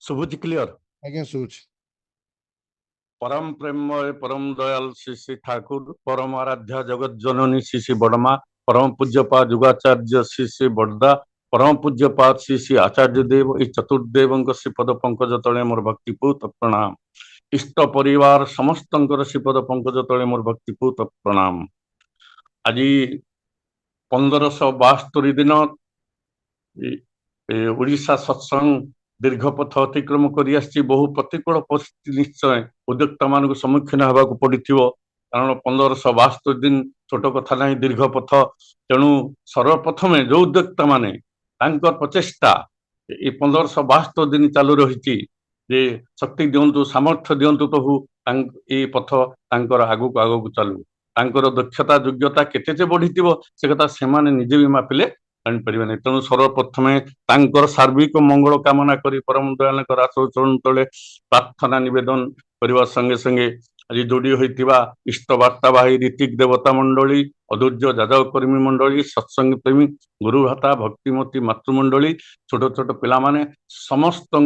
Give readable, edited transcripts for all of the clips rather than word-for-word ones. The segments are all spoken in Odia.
ଶୁଭୁଛି କ୍ଲିୟର? ଆଜ୍ଞା ଶୁଭୁଛି। परम प्रेममय परम दयाल श्री श्री ठाकुर परम आराध्या जगत जननी श्री श्री बड़मा परम पूज्यपाद युगाचार्य श्री श्री बड़दा परम पूज्यपाद श्री श्री आचार्य देव ई चतुर्देव श्रीपद पंकज तले मोर भक्तिपूत प्रणाम। इष्ट परिवार समस्त श्रीपद पंकज तले मोर भक्तिपूत प्रणाम। आज 1572 दिन ओडिशा सत्संग दीर्घ पथ अतिक्रम कर बहु प्रतिकूल परिस्थिति निश्चय उद्योक्ता मान सम्मुखीन होगा पड़ी कारण 1572 दिन छोट कथा ना दीर्घ पथ। तेणु सर्वप्रथम जो उद्योक्ता माने प्रचेषा ये 1572 दिन चालू रही शक्ति दिंतु सामर्थ्य दिंतु प्रभु ये पथ आगू आगू चालू दक्षता योग्यता केते बढ़ी से कथा से निजे भी मापिले जानीपर। तेणु सर्वप्रथमे सार्विक मंगल कामना करी परम दयाल आचरण तले प्रार्थना निवेदन करने संगे संगे आज जोड़ी होता इष्ट वार्तावाही ऋतिक देवता मंडली अधूर्य जादव कर्मी मंडली सत्संग प्रेमी गुरु भाता भक्तिमती मातृमंडली छोट छोट पिला माने समस्त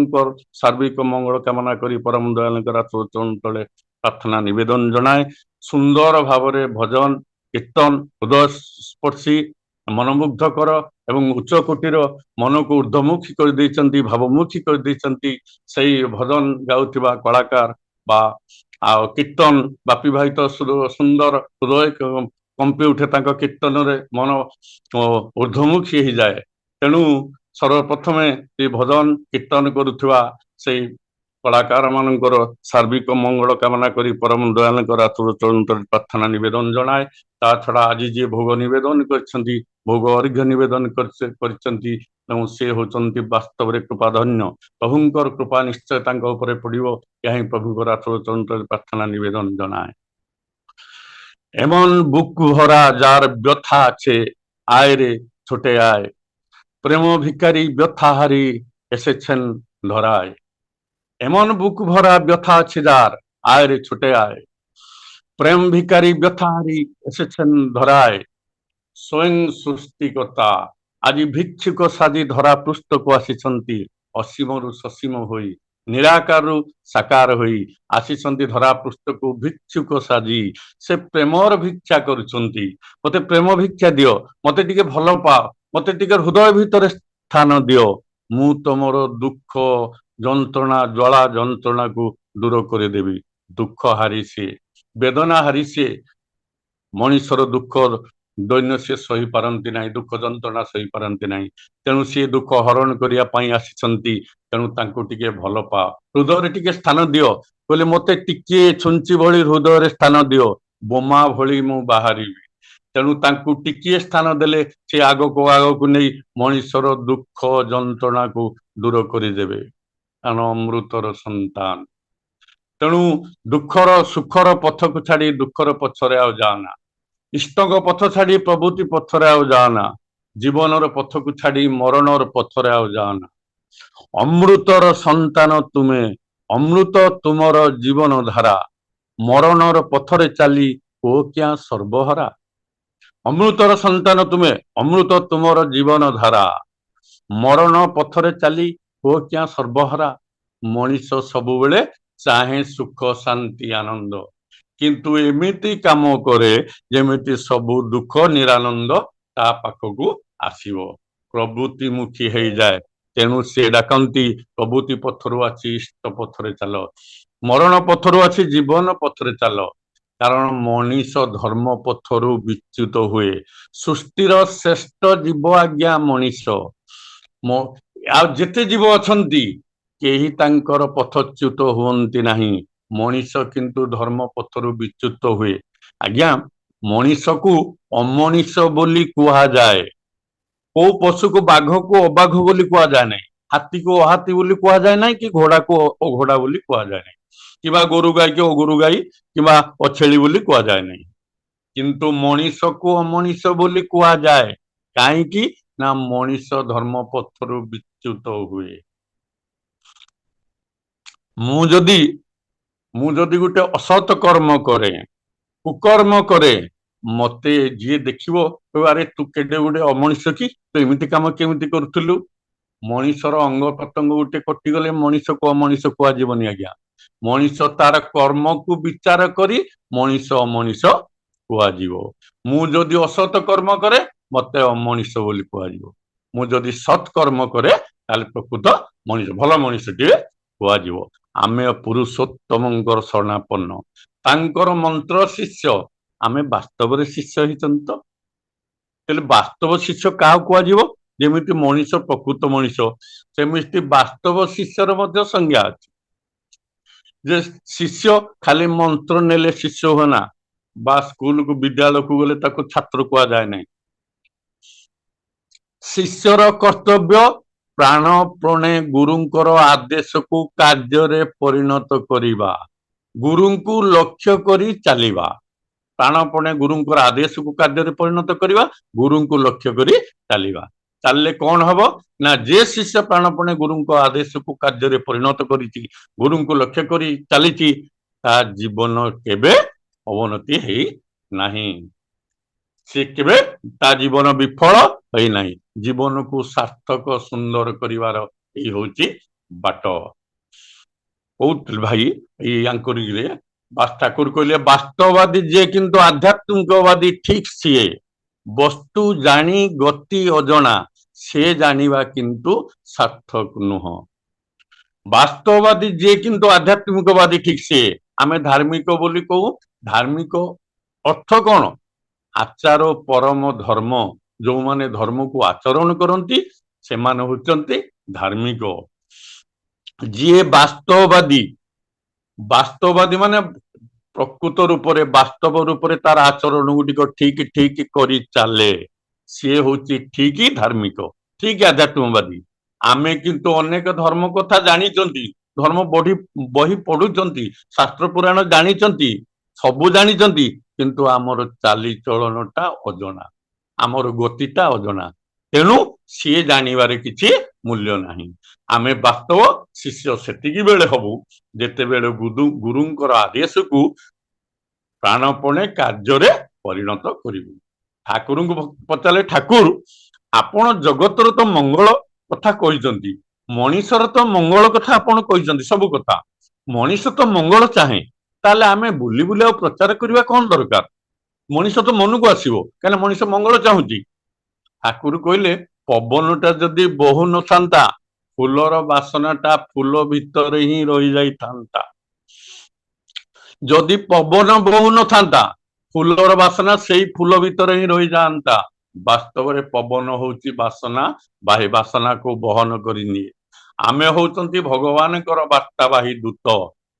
सार्विक मंगल कामना करी परम दयाल आचरण तले प्रार्थना निवेदन जनाए। सुंदर भाव भजन कीर्तन हृदय स्पर्शी मनमुग्धकर एवं उच्च कोटीर मन को ऊर्ध्वमुखी कर भावमुखी कर भजन गाउथिबा कलाकार बा कीर्तन बापीभाहित सुंदर हृदय कंपी उठे कीर्तन रे मन ऊर्ध्वमुखी हो जाए। तेणु सर्वप्रथमे भजन कीर्तन करुवा से कलाकार मानकर सार्विक मंगल कामना करी परम दयाल आचरण प्रार्थना निवेदन जनाए। ता छड़ा आज जी भोग निवेदन कर भोग अर्घ्य निवेदन से होचंती वास्तव रे कृपाधन्य प्रभुंकर कृपा निश्चय पड़ो यही प्रभुकर आचरण प्रार्थना निवेदन जनाए। एमन बुक भरा जार व्यथा आछे आय रे छोटे आय प्रेम भिकारी व्यथा हारी एसेछेन धराय। एमन बुक भरा व्यथा आछे जार आय रे छोटे आय प्रेम भिकारी व्यथा हारी एसेछेन धराय। स्वयं सृष्टिकर्ता आज भिक्षुक साजी धरा पृष्ठ को आसी असीम रु ससीम होई निराकार साकार होई आसी धरा पृष्ठ को भिक्षुक साजी से प्रेमर भिक्षा करुचंती। मते प्रेम भिक्षा दियो मते टिके भल पाओ मते टिके हृदय भितर स्थान दियो मु तमर दुख जंत्रणा ज्वाला जंत्रणा को दूर कर देवी। दुख हारी से वेदना हारी से मनीषर दुख दैन्य से सही पारती ना दुख जंत्रणा सही पारती ना तेणु सी दुख हरण करने आसी तेणु टिके भल पा हृदय टिके स्थान दियो बोले मते टिके छुंची भली हृदय स्थान दियो बोमा भली मु बाहरी। तेणु टिके स्थान देले से आग को नहीं मनीषर दुख जंत्रणा को दूर करदेवे कारण अमृतर संतान। तेणु दुखर सुखर पथ को छाड़ी दुखर पछरे आ जाना इष्टक पथ छाड़ी प्रभुति पथरे आ जाना जीवनर पथ को छाड़ी मरणर पथरे आ जाना। अमृतर संतान तुमे अमृत तुमर जीवन धारा मरणर पथरे चली ओ क्या सर्वहरा। अमृतर संतान तुमे अमृत तुमर जीवन धारा मरण पथरे चली ओ क्या सर्वहरा। मनीष सबु बेले चाहे सुख शांति आनंद किंतु एमिति काम करे जेमिति सबु दुख निरानंद ता पाखकू आसीबो प्रभुति मुखी हो जाए। तेणु से डाकती प्रभुति पथरु आछि इष्ट पथरे चल मरण पथरु आछि जीवन पथरे चल कारण मनीष धर्म पथरु विच्युत हुए सृष्टिर श्रेष्ठ जीव आज्ञा मनीष जेते जीव अछंती केही तांकर पथच्युत हुअंती नाही मनीष किंतु धर्म पथरु विच्युत हुए। आज्ञा मनीष को अमनीष बोली कुहा जाए को पशु को बाघ को अबाघ बोली कुहा जाए नहीं हाथी को अहाथी बोली कुहा जाए नहीं कि घोड़ा को अघोड़ा बोली कुहा जाए नहीं कि गोरु गाई के अगोरु गाई कि अछेली बोली कुहा जाए नहीं किंतु मनीष को अमनीष बोली कुहा जाए कहीं ना मनीष धर्म पथरु विच्युत हुए। मु जदि गोटे असत कर्म करे कुकर्म करे मते जी देखिबो अरे तू केडे गोटे अमनीष कि तू एमिति काम केमिति करथुलु ମଣିଷର ଅଙ୍ଗ ପ୍ରତ୍ୟଙ୍ଗ ଗୋଟେ କଟିଗଲେ ମଣିଷକୁ ଅମଣିଷ କୁହାଯିବନି ଆଜ୍ଞା। ମଣିଷ ତାର କର୍ମକୁ ବିଚାର କରି ମଣିଷ ଅମଣିଷ କୁହାଯିବ। ମୁଁ ଯଦି ଅସତ କର୍ମ କରେ ମତେ ଅମଣିଷ ବୋଲି କୁହାଯିବ। ମୁଁ ଯଦି ସତ୍ କର୍ମ କରେ ତାହେଲେ ପ୍ରକୃତ ମଣିଷ, ଭଲ ମଣିଷଟିଏ କୁହାଯିବ। ଆମେ ପୁରୁଷୋତ୍ତମଙ୍କର ଶରଣାପନ୍ନ, ତାଙ୍କର ମନ୍ତ୍ର ଶିଷ୍ୟ। ଆମେ ବାସ୍ତବରେ ଶିଷ୍ୟ ହେଇଛନ୍ତି ତ? ତାହେଲେ ବାସ୍ତବ ଶିଷ୍ୟ କାହାକୁ କୁହାଯିବ? ଯେମିତି ମଣିଷ ପ୍ରକୃତ ମଣିଷ, ସେମିତି ବାସ୍ତବ ଶିଷ୍ୟର ମଧ୍ୟ ସଂଜ୍ଞା ଅଛି। ଯେ ଶିଷ୍ୟ ଖାଲି ମନ୍ତ୍ର ନେଲେ ଶିଷ୍ୟ ହୁଏ ନା, ବା ସ୍କୁଲକୁ ବିଦ୍ୟାଳୟକୁ ଗଲେ ତାକୁ ଛାତ୍ର କୁହାଯାଏ ନାହିଁ। ଶିଷ୍ୟର କର୍ତ୍ତବ୍ୟ ପ୍ରାଣପଣେ ଗୁରୁଙ୍କର ଆଦେଶକୁ କାର୍ଯ୍ୟରେ ପରିଣତ କରିବା, ଗୁରୁଙ୍କୁ ଲକ୍ଷ୍ୟ କରି ଚାଲିବା। ପ୍ରାଣପଣେ ଗୁରୁଙ୍କର ଆଦେଶକୁ କାର୍ଯ୍ୟରେ ପରିଣତ କରିବା, ଗୁରୁଙ୍କୁ ଲକ୍ଷ୍ୟ କରି ଚାଲିବା। ଚାଲିଲେ କଣ ହବ ନା, ଯେ ଶିଷ୍ୟ ପ୍ରାଣପଣେ ଗୁରୁଙ୍କ ଆଦେଶକୁ କାର୍ଯ୍ୟରେ ପରିଣତ କରିଛି, ଗୁରୁଙ୍କୁ ଲକ୍ଷ୍ୟ କରି ଚାଲିଛି, ତା ଜୀବନ କେବେ ଅବନତି ହେଇ ନାହିଁ। ସେ କେବେ ତା ଜୀବନ ବିଫଳ ହୋଇନାହିଁ। ଜୀବନକୁ ସାର୍ଥକ ସୁନ୍ଦର କରିବାର ଏଇ ହଉଛି ବାଟ। କହୁଥିଲି ଭାଇ ଏଇ ଆଙ୍କରିଂରେ ଠାକୁର କହିଲେ, ବାସ୍ତବବାଦୀ ଯିଏ କିନ୍ତୁ ଆଧ୍ୟାତ୍ମିକବାଦୀ ଠିକ ସିଏ, ବସ୍ତୁ ଜାଣି ଗତି ଅଜଣା, ସେ ଜାଣିବା କିନ୍ତୁ ସାର୍ଥକ ନୁହଁ। ବାସ୍ତବବାଦୀ ଯିଏ କିନ୍ତୁ ଆଧ୍ୟାତ୍ମିକବାଦୀ ଠିକ ସିଏ। ଆମେ ଧାର୍ମିକ ବୋଲି କହୁ, ଧାର୍ମିକ ଅର୍ଥ କଣ? ଆଚାର ପରମ ଧର୍ମ। ଯୋଉମାନେ ଧର୍ମକୁ ଆଚରଣ କରନ୍ତି ସେମାନେ ହଉଛନ୍ତି ଧାର୍ମିକ। ଯିଏ ବାସ୍ତବବାଦୀ, ବାସ୍ତବବାଦୀ ମାନେ ପ୍ରକୃତ ରୂପରେ ବାସ୍ତବ ରୂପରେ ତାର ଆଚରଣ ଗୁଡିକ ଠିକ ଠିକ କରି ଚାଲେ, ସିଏ ହଉଛି ଠିକ ଧାର୍ମିକ, ଠିକ ଆଧ୍ୟାତ୍ମବାଦୀ। ଆମେ କିନ୍ତୁ ଅନେକ ଧର୍ମ କଥା ଜାଣିଛନ୍ତି, ଧର୍ମ ବହି ପଢୁଛନ୍ତି, ଶାସ୍ତ୍ର ପୁରାଣ ଜାଣିଛନ୍ତି, ସବୁ ଜାଣିଛନ୍ତି, କିନ୍ତୁ ଆମର ଚାଲିଚଳନଟା ଅଜଣା, ଆମର ଗତିଟା ଅଜଣା। ତେଣୁ ସିଏ ଜାଣିବାରେ କିଛି ମୂଲ୍ୟ ନାହିଁ। ଆମେ ବାସ୍ତବ ଶିଷ୍ୟ ସେତିକି ବେଳେ ହବୁ ଯେତେବେଳେ ଗୁରୁଙ୍କର ଆଦେଶକୁ ପ୍ରାଣପଣେ କାର୍ଯ୍ୟରେ ପରିଣତ କରିବୁ। ଠାକୁରଙ୍କୁ ପଚାରିଲେ, ଠାକୁର ଆପଣ ଜଗତର ତ ମଙ୍ଗଳ କଥା କହିଛନ୍ତି, ମଣିଷର ତ ମଙ୍ଗଳ କଥା ଆପଣ କହିଛନ୍ତି, ସବୁ କଥା ମଣିଷ ତ ମଙ୍ଗଳ ଚାହେଁ, ତାହେଲେ ଆମେ ବୁଲି ବୁଲି ଆଉ ପ୍ରଚାର କରିବା କଣ ଦରକାର? ମଣିଷ ତ ମନକୁ ଆସିବ, କାହିଁକିନା ମଣିଷ ମଙ୍ଗଳ ଚାହୁଁଛି। ଠାକୁର କହିଲେ, ପବନଟା ଯଦି ବହୁ ନଥାନ୍ତା, ଫୁଲର ବାସନାଟା ଫୁଲ ଭିତରେ ହିଁ ରହିଯାଇଥାନ୍ତା। ଯଦି ପବନ ବହୁ ନଥାନ୍ତା, ଫୁଲର ବାସନା ସେଇ ଫୁଲ ଭିତରେ ହିଁ ରହିଯାଆନ୍ତା। ବାସ୍ତବରେ ପବନ ହଉଛି ବାସନା ବାହୀ, ବାସନାକୁ ବହନ କରି ନିଏ। ଆମେ ହଉଛନ୍ତି ଭଗବାନଙ୍କର ବାର୍ତ୍ତାବାହୀ ଦୂତ,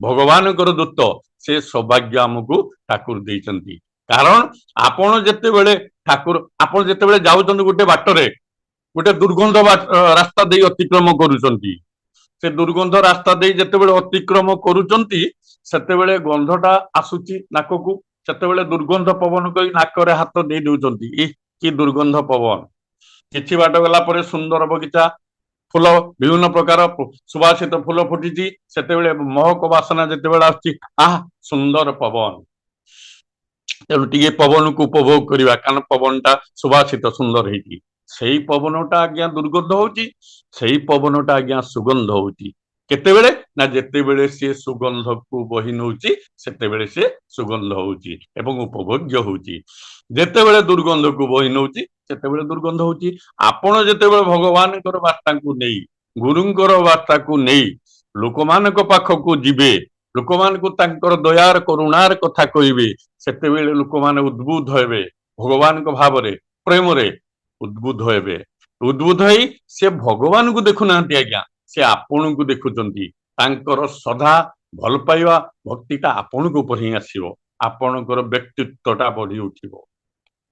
ଭଗବାନଙ୍କର ଦୂତ। ସେ ସୌଭାଗ୍ୟ ଆମକୁ ଠାକୁର ଦେଇଛନ୍ତି। କାରଣ ଆପଣ ଯେତେବେଳେ ଯାଉଛନ୍ତି ଗୋଟେ ବାଟରେ, ଗୋଟେ ଦୁର୍ଗନ୍ଧ ରାସ୍ତା ଦେଇ ଅତିକ୍ରମ କରୁଛନ୍ତି, ସେ ଦୁର୍ଗନ୍ଧ ରାସ୍ତା ଦେଇ ଯେତେବେଳେ ଅତିକ୍ରମ କରୁଛନ୍ତି, ସେତେବେଳେ ଗନ୍ଧଟା ଆସୁଛି ନାକକୁ, ସେତେବେଳେ ଦୁର୍ଗନ୍ଧ ପବନ କହି ନାକରେ ହାତ ଦେଇ ଦଉଛନ୍ତି, କି ଦୁର୍ଗନ୍ଧ ପବନ। କିଛି ବାଟ ଗଲା ପରେ ସୁନ୍ଦର ବଗିଚା, ଫୁଲ, ବିଭିନ୍ନ ପ୍ରକାର ସୁବାସିତ ଫୁଲ ଫୁଟିଛି, ସେତେବେଳେ ମହକ ବାସନା ଯେତେବେଳେ ଆସୁଛି, ଆହା ସୁନ୍ଦର ପବନ। ତେଣୁ ଟିକେ ପବନକୁ ଉପଭୋଗ କରିବା, କାରଣ ପବନଟା ସୁବାସିତ ସୁନ୍ଦର ହେଇଛି। ସେଇ ପବନଟା ଆଜ୍ଞା ଦୁର୍ଗନ୍ଧ ହଉଛି, ସେଇ ପବନଟା ଆଜ୍ଞା ସୁଗନ୍ଧ ହଉଛି। କେତେବେଳେ ନା ଯେତେବେଳେ ସିଏ ସୁଗନ୍ଧକୁ ବହି ନଉଛି, ସେତେବେଳେ ସିଏ ସୁଗନ୍ଧ ହଉଛି ଏବଂ ଉପଭୋଗ୍ୟ ହଉଛି। ଯେତେବେଳେ ଦୁର୍ଗନ୍ଧକୁ ବହି ନଉଛି, ସେତେବେଳେ ଦୁର୍ଗନ୍ଧ ହଉଛି। ଆପଣ ଯେତେବେଳେ ଭଗବାନଙ୍କର ବାର୍ତ୍ତାକୁ ନେଇ, ଗୁରୁଙ୍କର ବାର୍ତ୍ତାକୁ ନେଇ ଲୋକମାନଙ୍କ ପାଖକୁ ଯିବେ, ଲୋକମାନଙ୍କୁ ତାଙ୍କର ଦୟାର କରୁଣାର କଥା କହିବେ, ସେତେବେଳେ ଲୋକମାନେ ଉଦ୍ବୁଦ୍ଧ ହେବେ, ଭଗବାନଙ୍କ ଭାବରେ ପ୍ରେମରେ ଉଦ୍ବୁଦ୍ଧ ହେବେ। ଉଦ୍ବୁଦ୍ଧ ହେଇ ସେ ଭଗବାନଙ୍କୁ ଦେଖୁନାହାନ୍ତି ଆଜ୍ଞା, ସେ ଆପଣଙ୍କୁ ଦେଖୁଛନ୍ତି। ତାଙ୍କର ସଦା ଭଲ ପାଇବା ଭକ୍ତିଟା ଆପଣଙ୍କ ଉପରେ ହିଁ ଆସିବ, ଆପଣଙ୍କର ବ୍ୟକ୍ତିତ୍ୱଟା ବଢି ଉଠିବ।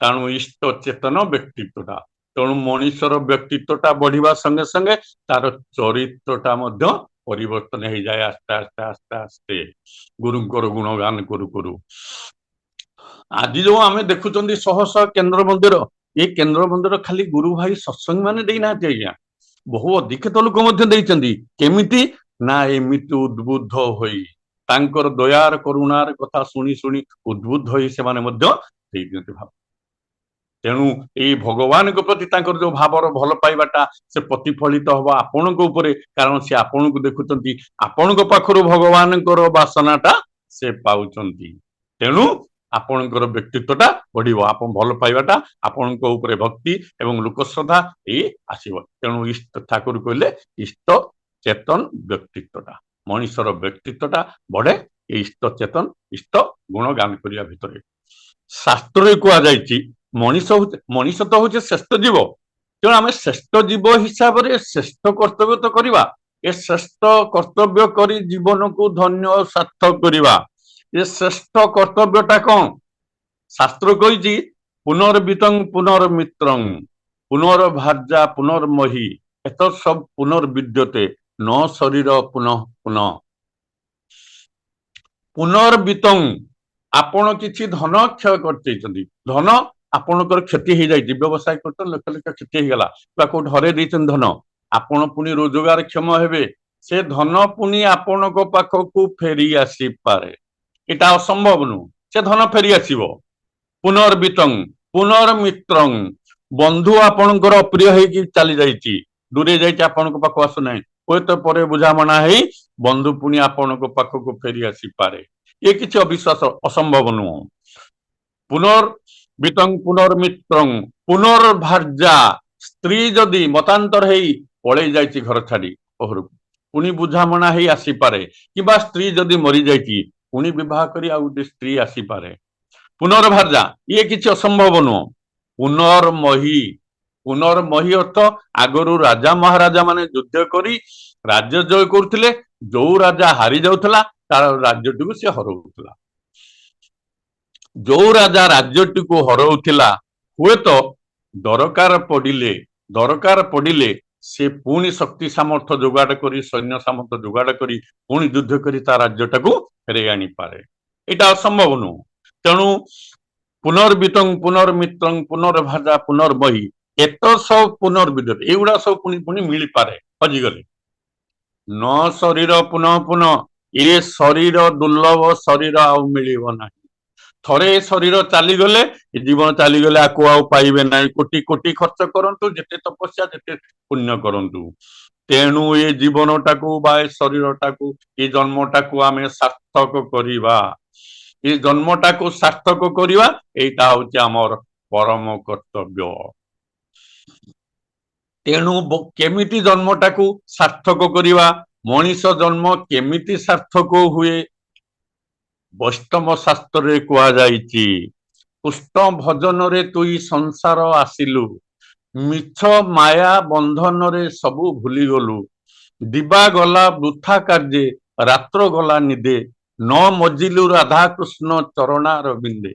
ତେଣୁ ଇଷ୍ଟ ଚେତନ ବ୍ୟକ୍ତିତ୍ୱଟା, ତେଣୁ ମଣିଷର ବ୍ୟକ୍ତିତ୍ୱଟା ବଢିବା ସଙ୍ଗେ ସଙ୍ଗେ ତାର ଚରିତ୍ରଟା ମଧ୍ୟ ପରିବର୍ତ୍ତନ ହେଇଯାଏ ଆସ୍ତେ ଆସ୍ତେ ଆସ୍ତେ ଆସ୍ତେ, ଗୁରୁଙ୍କର ଗୁଣଗାନ କରୁ କରୁ। ଆଜି ଯୋଉ ଆମେ ଦେଖୁଛନ୍ତି ଶହ ଶହ କେନ୍ଦ୍ର ମନ୍ଦିର, ଏ କେନ୍ଦ୍ର ମନ୍ଦିର ଖାଲି ଗୁରୁ ଭାଇ ସତ୍ସଙ୍ଗ ମାନେ ଦେଇନାହାନ୍ତି ଆଜ୍ଞା, ବହୁ ଅଧିକ୍ଷିତ ଲୋକ ମଧ୍ୟ ଦେଇଛନ୍ତି। କେମିତି ନା ଏମିତି ଉଦ୍ବୁଦ୍ଧ ହୋଇ, ତାଙ୍କର ଦୟାର କରୁଣାର କଥା ଶୁଣି ଶୁଣି ଉଦ୍ବୁଦ୍ଧ ହୋଇ ସେମାନେ ମଧ୍ୟ ଦେଇଦିଅନ୍ତି ଭାବ। तेणु ये भगवान प्रति जो भावर भल पाइबाटा से प्रतिफलित हम आपण कारण से आपण को देखुं आपण पाखर भगवान बासनाटा से पाँच तेणु आपणकर व्यक्तित्वटा बढ़ आप भल पाइबाटा आपण भक्ति एवं लोकश्रद्धा ये आसब तेणु इष्ट ठाकुर कहले इष्ट चेतन व्यक्तित्वटा मनीषर व्यक्तित्वटा बढ़े इष्ट चेतन इष्ट गुण गान करिया भितर शास्त्र कहुई मनीष तो हूँ श्रेष्ठ जीव तेणु आम श्रेष्ठ जीव हिसाब से श्रेष्ठ कर्तव्य तो करवा ए श्रेष्ठ कर्तव्य कर जीवन को धन्य सार्थक करवा ये श्रेष्ठ कर्तव्यटा कौन शास्त्र कही पुनर्वितं पुनर्मित्रं पुनर्भार्या पुनर्मही एत सब पुनर्विद्यते न शरीर पुनः पुनः पुनर्वितं आपण किसी धन क्षय कर धन आपणकर क्षति हो जाए व्यवसाय कर लक्ष लक्ष क्षति होगला कौट हरे धन आपण पुणी रोजगार क्षम हेबे से धन पुणी आपण पाखक फेरी आसी पारे इटा असंभव नु से धन फेरी आसीबो पुनर्वितं पुनर्मित्रं बंधु आपणकर अप्रिय होगी चली जाइए दूरे जाइए आपण पाख आसुना हुए तो पर बुझामणा है बंधु पुणी आपण पाखक फेरी आसी पारे ये किसी अविश्वास असंभव नुह पुनर्वितं पुनर्मित्रं पुनर्भार्या स्त्री जदि मतांतर है पलि जाइए घर छाड़ी घर पुणी बुझामणा है आसीपारे कि स्त्री जदि मरी जाइए पुणी विवाह करी आ गोटे स्त्री आसीपारे पुनर्भार्या ये किसी असंभव नुह पुनर्मही पुनर्मही अर्थ आगरू राजा महाराजा माने युद्ध करी राज्य जय करथिले जो राजा हारी जाउथला तार राज्यटी से हरौला जो राजा राज्यटी को हरौला हुए तो दरकार पड़िले से पुणी शक्ति सामर्थ्य जोगाड़ करी सैन्य सामर्थ्य जोगाड़ करी पुणी युद्ध करी ता राज्यटा को फेरे आनी पारे एटा असंभव नु तेणु पुनर्वितं पुनर्मित्रं पुनर्भार्या पुनर्मही एत सब पुनर्विद्यते एगुड़ा सब पुणी पुणी मिल पारे हजिगले न शरीर पुनः पुनः ये शरीर दुर्लभ शरीर आउ मिलिब ना थरे शरीर चलीगले जीवन चलीगले आपको आउ पाइबे ना कोटि कोटि खर्च करंतु जेते तपस्या जेते पुण्य करंतु तेणु ये जीवनटा को बा शरीरटा को ये जन्मटा को आमे सार्थक करिबा ये जन्मटा को सार्थक करिबा एटा होची हमर परम कर्तव्य तेणु केमिति जन्मटा को सार्थक करिबा मनीष जन्म केमिति सार्थक हुए वैष्णव शास्त्र कह जाइछि कृष्ण भजन रे तुई संसार आसिलु मिछ माया बंधन रे सबु भूली गलु दिबा गला वृथा कार्ये रात्र गला निदे न मजिलु राधा कृष्ण चरणार बिंदे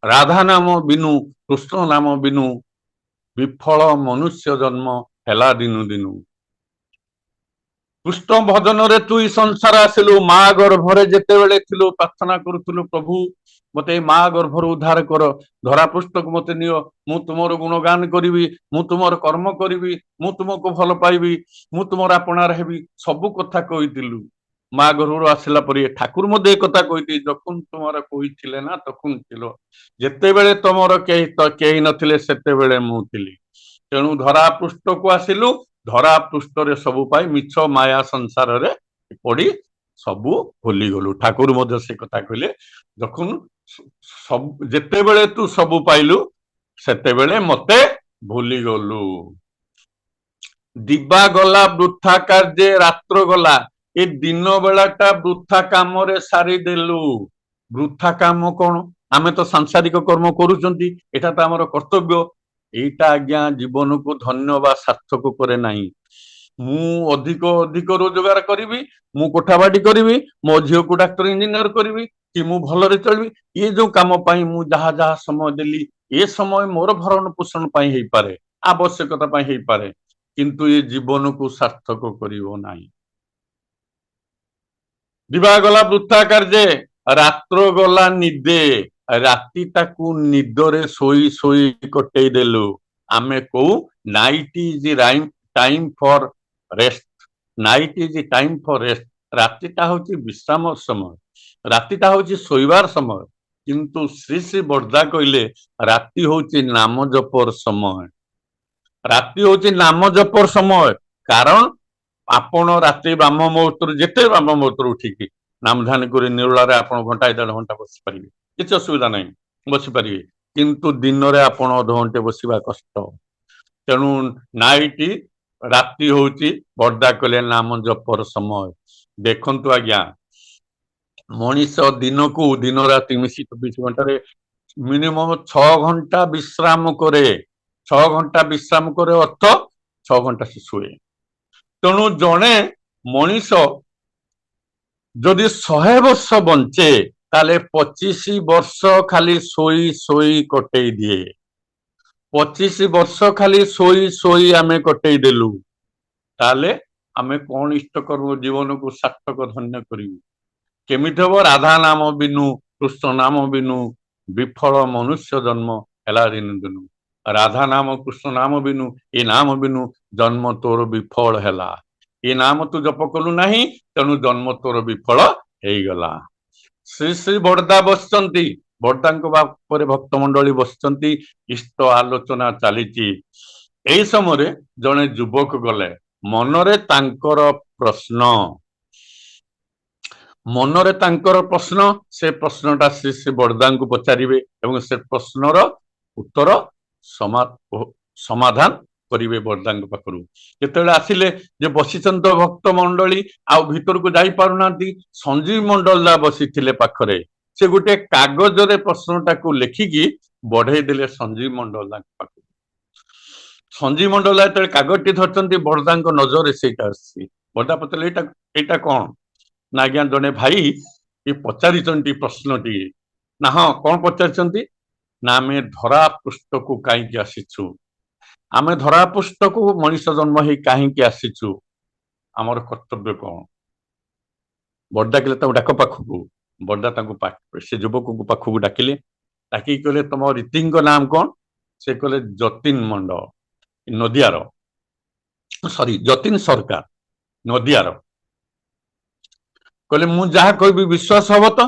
राधा नाम बिनु कृष्ण नाम बिनु विफल मनुष्य जन्म हेला दिनु दिनु कृष्ण भजन रे तुई संसार आसिलु माँ गर्भरे जेते बेले थिलु प्रार्थना करुथुलु प्रभु मते माँ गर्भर उद्धार कर धरा पृष्ठ को मते नियो मु तुमर गुणगान करिवि मु तुमर कर्म करिवि मु तुमको भल पाइबि मु तुमर आपणार हेबि सबु कथा कहितिलु माँ गर्भर आसिला परे ठाकुर मते कथा कहिति जखुन तुमर कहिथिले ना तखुन थिलो जेते बेले तुमर केही नथिले सेते बेले मु थिली तेणु धरा पृष्ठ को आसिलु धरा पृष्ठ रे सबु पाई मिछ माया संसार रे पड़ी सबु भूली गलु ठाकुर मध्य से कथा कहले जखुन सब जेते बेले तू सबु पाइलु सेते बेले मते भूली गलु दिबा गला वृथा कार्य रात्र गला ए दिन बेलाटा वृथा काम रे सारी देलु वृथा काम कौन आमे तो सांसारिक कर्म करूचंती एटा तो हमर कर्तव्य एटा आज्ञा जीवन को धन्य बा सार्थक करे नहीं मु अधिक अधिक रोजगार करी मु कोठाबाड़ी करी मो झील को डाक्टर इंजीनियर करी कि मु भलरे चलबी ये जो काम पाई मु जहाँ जहाँ समय देली ये समय मोर भरण पोषण पाई हेई पारे आवश्यकता पाई हेई पारे किंतु ये जीवन को सार्थक करिवो नाही दिवा गला वृथा कार्य रात्र गला निदे राति ताकू निदरे सोई सोई कटई देलु आमे को night is time for rest night is time for rest रातिटा होची विश्राम समय रातिटा होची सोइबार समय କିନ୍ତୁ ଶ୍ରୀ ଶ୍ରୀ ବର୍ଦ୍ଧା କହିଲେ ରାତି ହଉଛି ନାମ ଜପର ସମୟ। ରାତି ହଉଛି ନାମ ଜପର ସମୟ। କାରଣ ଆପଣ ରାତି ବ୍ରାହ୍ମ ମୁହୂର୍ତ୍ତରୁ ଯେତେ ବ୍ରାହ୍ମ ମୁହୂର୍ତ୍ତରୁ ଉଠିକି ନାମଧାନ କରି ନିରୋଳାରେ ଆପଣ ଘଣ୍ଟାଏ 1.5 ଘଣ୍ଟା ବସିପାରିବେ, କିଛି ଅସୁବିଧା ନାହିଁ, ବସିପାରିବେ। କିନ୍ତୁ ଦିନରେ ଆପଣ ଅଧଘଣ୍ଟେ ବସିବା କଷ୍ଟ। ତେଣୁ ନାଇଟି ରାତି ହଉଛି ବର୍ଦ୍ଧା କଲେ ନାମ ଜପର ସମୟ। ଦେଖନ୍ତୁ ଆଜ୍ଞା, ମଣିଷ ଦିନକୁ ଦିନ ରାତି ମିଶି 24 ଘଣ୍ଟାରେ ମିନିମମ୍ 6 ଘଣ୍ଟା ବିଶ୍ରାମ କରେ। 6 ଘଣ୍ଟା ବିଶ୍ରାମ କରେ ଅର୍ଥ 6 ଘଣ୍ଟା ସେ ଶୁଏ। ତେଣୁ ଜଣେ ମଣିଷ ଯଦି 100 ବର୍ଷ ବଞ୍ଚେ ତାହେଲେ 25 ବର୍ଷ ଖାଲି ଶୋଇ ଶୋଇ କଟେଇ ଦିଏ। 25 ବର୍ଷ ଖାଲି ଶୋଇ ଶୋଇ ଆମେ କଟେଇ ଦେଲୁ, ତାହେଲେ ଆମେ କଣ ଇଷ୍ଟ କର୍ମ ଜୀବନକୁ ସାର୍ଥକ ଧନ୍ୟ କରିବୁ? କେମିତି ହବ? ରାଧା ନାମ ବିନୁ କୃଷ୍ଣ ନାମ ବିନୁ ବିଫଳ ମନୁଷ୍ୟ ଜନ୍ମ ହେଲା ଦିନୁ ଦିନୁ। ରାଧା ନାମ କୃଷ୍ଣ ନାମ ବିନୁ ଏ ନାମ ବିନୁ ଜନ୍ମ ତୋର ବିଫଳ ହେଲା। ଏ ନାମ ତୁ ଜପ କଲୁ ନାହିଁ, ତେଣୁ ଜନ୍ମ ତୋର ବିଫଳ ହେଇଗଲା। ଶ୍ରୀ ଶ୍ରୀ ବର୍ଦ୍ଧା ବସିଛନ୍ତି, ବର୍ଦ୍ଧାଙ୍କ ବାପରେ ଭକ୍ତ ମଣ୍ଡଳୀ ବସିଛନ୍ତି, ଇଷ୍ଟ ଆଲୋଚନା ଚାଲିଛି। ଏଇ ସମୟରେ ଜଣେ ଯୁବକ ଗଲେ, ମନରେ ତାଙ୍କର ପ୍ରଶ୍ନ, ସେ ପ୍ରଶ୍ନଟା ଶ୍ରୀ ଶ୍ରୀ ବର୍ଦ୍ଧାଙ୍କୁ ପଚାରିବେ ଏବଂ ସେ ପ୍ରଶ୍ନର ଉତ୍ତର ସମାଧାନ କରିବେ ବର୍ଦ୍ଧାଙ୍କ ପାଖରୁ। ଯେତେବେଳେ ଆସିଲେ ଯେ ବସିଛନ୍ତି ଭକ୍ତ ମଣ୍ଡଳୀ ଆଉ ଭିତରକୁ ଯାଇ ପାରୁନାହାନ୍ତି, ସଞ୍ଜୀବ ମଣ୍ଡଳ ବସିଥିଲେ ପାଖରେ, ସେ ଗୋଟେ କାଗଜରେ ପ୍ରଶ୍ନଟାକୁ ଲେଖିକି ବଢେଇ ଦେଲେ ସଞ୍ଜୀବ ମଣ୍ଡଳଙ୍କ ପାଖକୁ। ସଞ୍ଜୀବ ମଣ୍ଡଳ ଯେତେବେଳେ କାଗଜଟି ଧରିଛନ୍ତି, ବର୍ଦ୍ଧାଙ୍କ ନଜରରେ ସେଇଟା ଆସିଛି। ବର୍ଦ୍ଧା ପଚାରିଲେ ଏଇଟା କଣ? ନା ଆଜ୍ଞା ଜଣେ ଭାଇ ପଚାରିଛନ୍ତି ପ୍ରଶ୍ନଟି। ନା ହଁ, କଣ ପଚାରିଛନ୍ତି? ନା ଆମେ ଧରା ପୃଷ୍ଠକୁ କାହିଁକି ଆସିଛୁ? ଆମେ ଧରା ପୃଷ୍ଠକୁ ମଣିଷ ଜନ୍ମ ହେଇ କାହିଁକି ଆସିଛୁ? ଆମର କର୍ତ୍ତବ୍ୟ କଣ? ବର୍ଦ୍ଧା କହିଲେ ତାକୁ ଡାକ ପାଖକୁ। ବର୍ଦ୍ଧା ତାଙ୍କୁ ସେ ଯୁବକକୁ ପାଖକୁ ଡାକିଲେ, ଡାକିକି କହିଲେ ତମ ରୀତିଙ୍କ ନାମ କଣ? ସେ କହିଲେ ଯତୀନ ମଣ୍ଡଳ, ନଦିଆର, ଯତୀନ ସରକାର, ନଦିଆର। କହିଲେ ମୁଁ ଯାହା କହିବି ବିଶ୍ୱାସ ହବ ତ?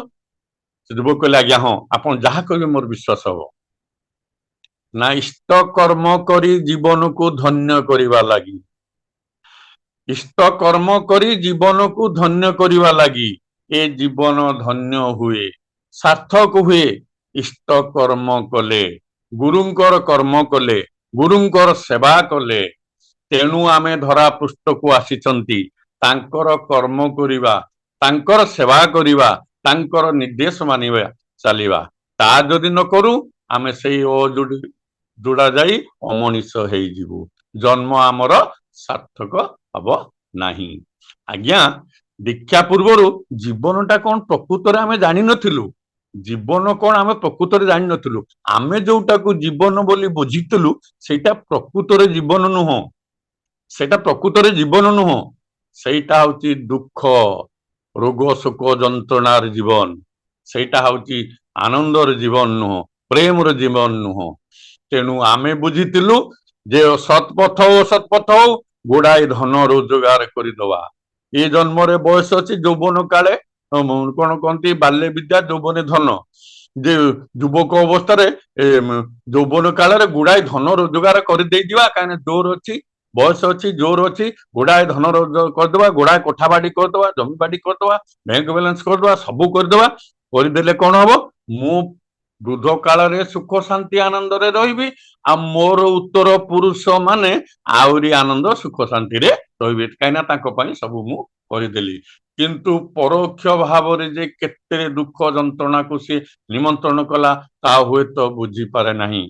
ସେ ଯୁବକ କହିଲେ ଆଜ୍ଞା ହଁ, ଆପଣ ଯାହା କହିବେ ମୋର ବିଶ୍ୱାସ ହବ। ନା ଇଷ୍ଟ କର୍ମ କରି ଜୀବନକୁ ଧନ୍ୟ କରିବା ଲାଗି, ଇଷ୍ଟ କର୍ମ କରି ଜୀବନକୁ ଧନ୍ୟ କରିବା ଲାଗି ଏ ଜୀବନ ଧନ୍ୟ ହୁଏ, ସାର୍ଥକ ହୁଏ ଇଷ୍ଟ କର୍ମ କଲେ, ଗୁରୁଙ୍କର କର୍ମ କଲେ, ଗୁରୁଙ୍କର ସେବା କଲେ। ତେଣୁ ଆମେ ଧରା ପୃଷ୍ଠକୁ ଆସିଛନ୍ତି ତାଙ୍କର କର୍ମ କରିବା, ତାଙ୍କର ସେବା କରିବା, ତାଙ୍କର ନିର୍ଦ୍ଦେଶ ମାନିବା, ଚାଲିବା। ତା ଯଦି ନ କରୁ ଆମେ ସେଇ ଯୋଡା ଯାଇ ଅମଣିଷ ହେଇଯିବୁ, ଜନ୍ମ ଆମର ସାର୍ଥକ ହବ ନାହିଁ। ଆଜ୍ଞା, ଦୀକ୍ଷା ପୂର୍ବରୁ ଜୀବନଟା କଣ ପ୍ରକୃତରେ ଆମେ ଜାଣିନଥିଲୁ। ଜୀବନ କଣ ଆମେ ପ୍ରକୃତରେ ଜାଣିନଥିଲୁ। ଆମେ ଯୋଉଟାକୁ ଜୀବନ ବୋଲି ବୁଝିଥିଲୁ ସେଇଟା ପ୍ରକୃତରେ ଜୀବନ ନୁହଁ। ସେଇଟା ହଉଛି ଦୁଃଖ, ରୋଗ ଶୋକ ଯନ୍ତ୍ରଣାର ଜୀବନ। ସେଇଟା ହଉଛି ଆନନ୍ଦର ଜୀବନ ନୁହଁ, ପ୍ରେମର ଜୀବନ ନୁହଁ। ତେଣୁ ଆମେ ବୁଝିଥିଲୁ ଯେ ସତ୍ପଥ ହଉ ଗୁଡାଏ ଧନ ରୋଜଗାର କରିଦବା। ଏ ଜନ୍ମରେ ବୟସ ଅଛି, ଯୌବନ କାଳେ କଣ କହନ୍ତି ବାଲ୍ୟ ବିଦ୍ୟା ଯୌବନେ ଧନ। ଯେ ଯୁବକ ଅବସ୍ଥାରେ ଯୌବନ କାଳରେ ଗୁଡାଏ ଧନ ରୋଜଗାର କରିଦେଇଯିବା, କାହିଁକିନା ଜୋର ଅଛି, ବୟସ ଅଛି, ଜୋର ଅଛି, ଗୁଡାଏ ଧନ ରୋଜଗାର କରିଦବା, ଗୁଡାଏ କୋଠା ବାଡି କରିଦବା, ଜମି ବାଡି କରିଦବା, ବ୍ୟାଙ୍କ ବାଲାନ୍ସ କରିଦବା, ସବୁ କରିଦବା। କରିଦେଲେ କଣ ହବ? ମୁଁ ବୃଦ୍ଧ କାଳରେ ସୁଖ ଶାନ୍ତି ଆନନ୍ଦରେ ରହିବି, ଆଉ ମୋର ଉତ୍ତର ପୁରୁଷ ମାନେ ଆହୁରି ଆନନ୍ଦ ସୁଖ ଶାନ୍ତିରେ ରହିବେ, କାହିଁକିନା ତାଙ୍କ ପାଇଁ ସବୁ ମୁଁ କରିଦେଲି। କିନ୍ତୁ ପରୋକ୍ଷ ଭାବରେ ଯେ କେତେ ଦୁଃଖ ଯନ୍ତ୍ରଣାକୁ ସେ ନିମନ୍ତ୍ରଣ କଲା ତାହା ହୁଏତ ବୁଝିପାରେ ନାହିଁ।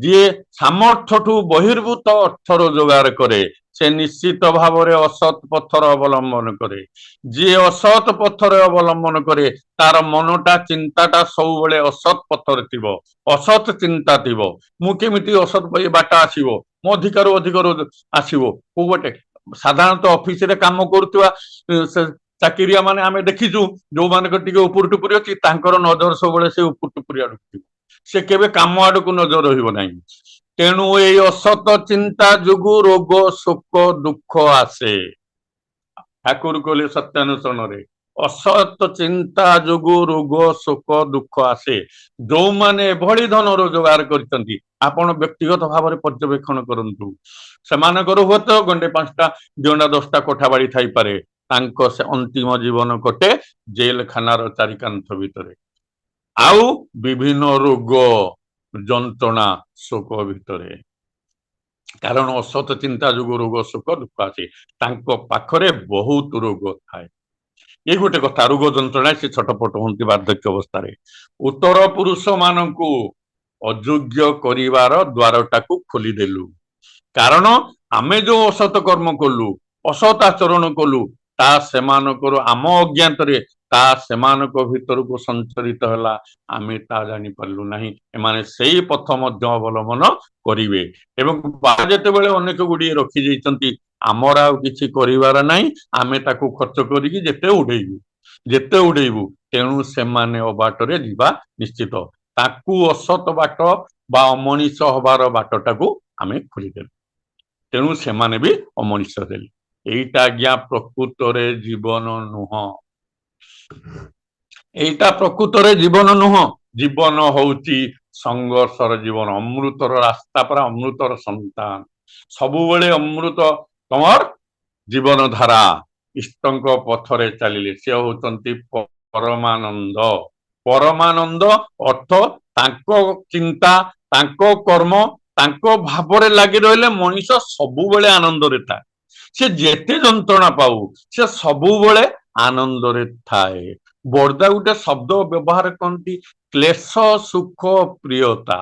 ଯିଏ ସାମର୍ଥ୍ୟଠୁ ବହିର୍ଭୂତ ଅର୍ଥ ରୋଜଗାର କରେ ସେ ନିଶ୍ଚିତ ଭାବରେ ଅସତ୍ ପଥର ଅବଲମ୍ବନ କରେ। ଯିଏ ଅସତ୍ ପଥରେ ଅବଲମ୍ବନ କରେ ତାର ମନଟା ଚିନ୍ତାଟା ସବୁବେଳେ ଅସତ୍ ପଥରେ ଥିବ, ଅସତ୍ ଚିନ୍ତା ଥିବ। ମୁଁ କେମିତି ଅସତ୍ ବାଟ ଆସିବ, ମୋ ଅଧିକାରରୁ ଅଧିକ ଆସିବ କୋଉ ଗୋଟେ। ସାଧାରଣତଃ ଅଫିସରେ କାମ କରୁଥିବା ଚାକିରିଆ ମାନେ ଆମେ ଦେଖିଛୁ, ଯୋଉମାନଙ୍କ ଟିକେ ଉପର ଟୁପୁରି ଅଛି ତାଙ୍କର ନଜର ସବୁବେଳେ ସେ ଉପର ଟୁପୁରି ଆଡକୁ ଥିବ, ସେ କେବେ କାମ ଆଡକୁ ନଜର ରହିବ ନାହିଁ। ତେଣୁ ଏଇ ଅସତ ଚିନ୍ତା ଯୋଗୁ ରୋଗ ଶୋକ ଦୁଃଖ ଆସେ। ଠାକୁର କହିଲେ ସତ୍ୟାନୁସରଣରେ, ଅସତ ଚିନ୍ତା ଯୋଗୁ ରୋଗ ଶୋକ ଦୁଃଖ ଆସେ। ଯୋଉମାନେ ଏଭଳି ଧନ ରୋଜଗାର କରିଛନ୍ତି ଆପଣ ବ୍ୟକ୍ତିଗତ ଭାବରେ ପର୍ଯ୍ୟବେକ୍ଷଣ କରନ୍ତୁ, ସେମାନଙ୍କର ହୁଏତ ଗଣ୍ଡେ 5ଟା 2ଟା 10ଟା କୋଠା ବାଡି ଥାଇପାରେ, ତାଙ୍କ ସେ ଅନ୍ତିମ ଜୀବନ କଟେ ଜେଲଖାନାର ଚାରିକାନ୍ଥ ଭିତରେ, ଆଉ ବିଭିନ୍ନ ରୋଗ ଯନ୍ତ୍ରଣା ଶୋକ ଭିତରେ। କାରଣ ଅସତ ଚିନ୍ତା ଯୋଗୁ ରୋଗ ଶୋକ ଦୁଃଖ ଆସେ। ତାଙ୍କ ପାଖରେ ବହୁତ ରୋଗ ଥାଏ। ଏଇ ଗୋଟେ କଥା, ରୋଗ ଯନ୍ତ୍ରଣା ସେ ଛଟପଟ ହୁଅନ୍ତି ବାର୍ଦ୍ଧକ୍ୟ ଅବସ୍ଥାରେ। ଉତ୍ତର ପୁରୁଷ ମାନଙ୍କୁ ଅଯୋଗ୍ୟ କରିବାର ଦ୍ୱାରଟାକୁ ଖୋଲିଦେଲୁ। କାରଣ ଆମେ ଯୋଉ ଅସତ କର୍ମ କଲୁ, ଅସତ ଆଚରଣ କଲୁ, ତା ସେମାନଙ୍କର ଆମ ଅଜ୍ଞାତରେ ତା ସେମାନଙ୍କ ଭିତରକୁ ସଞ୍ଚରିତ ହେଲା, ଆମେ ତା ଜାଣିପାରିଲୁ ନାହିଁ। ଏମାନେ ସେଇ ପଥ ମଧ୍ୟ ଅବଲମ୍ବନ କରିବେ। ଏବଂ ଯେତେବେଳେ ଅନେକ ଗୁଡ଼ିଏ ରଖିଯାଇଛନ୍ତି, ଆମର ଆଉ କିଛି କରିବାର ନାହିଁ, ଆମେ ତାକୁ ଖର୍ଚ୍ଚ କରିକି ଯେତେ ଉଡେଇବୁ, ତେଣୁ ସେମାନେ ଅବାଟରେ ଯିବା ନିଶ୍ଚିତ। ତାକୁ ଅସତ ବାଟ ବା ଅମଣିଷ ହବାର ବାଟଟାକୁ ଆମେ ଖୋଲିଦେଲୁ, ତେଣୁ ସେମାନେ ବି ଅମଣିଷ ଦେଲେ। ଏଇଟା ଆଜ୍ଞା ପ୍ରକୃତରେ ଜୀବନ ନୁହଁ। ଏଇଟା ପ୍ରକୃତରେ ଜୀବନ ନୁହଁ। ଜୀବନ ହଉଛି ସଂଘର୍ଷର ଜୀବନ, ଅମୃତର ରାସ୍ତା ପରା, ଅମୃତର ସନ୍ତାନ। ସବୁବେଳେ ଅମୃତ ତମର ଜୀବନ ଧାରା। ଇଷ୍ଟଙ୍କ ପଥରେ ଚାଲିଲେ ସେ ହଉଛନ୍ତି ପରମାନନ୍ଦ। ପରମାନନ୍ଦ ଅର୍ଥ ତାଙ୍କ ଚିନ୍ତା, ତାଙ୍କ କର୍ମ, ତାଙ୍କ ଭାବରେ ଲାଗି ରହିଲେ ମଣିଷ ସବୁବେଳେ ଆନନ୍ଦରେ ଥାଏ। ସେ ଯେତେ ଯନ୍ତ୍ରଣା ପାଉ ସେ ସବୁବେଳେ ଆନନ୍ଦରେ ଥାଏ। ବର୍ଦା ଗୋଟେ ଶବ୍ଦ ବ୍ୟବହାର କରନ୍ତି, କ୍ଲେଶ ସୁଖ ପ୍ରିୟତା।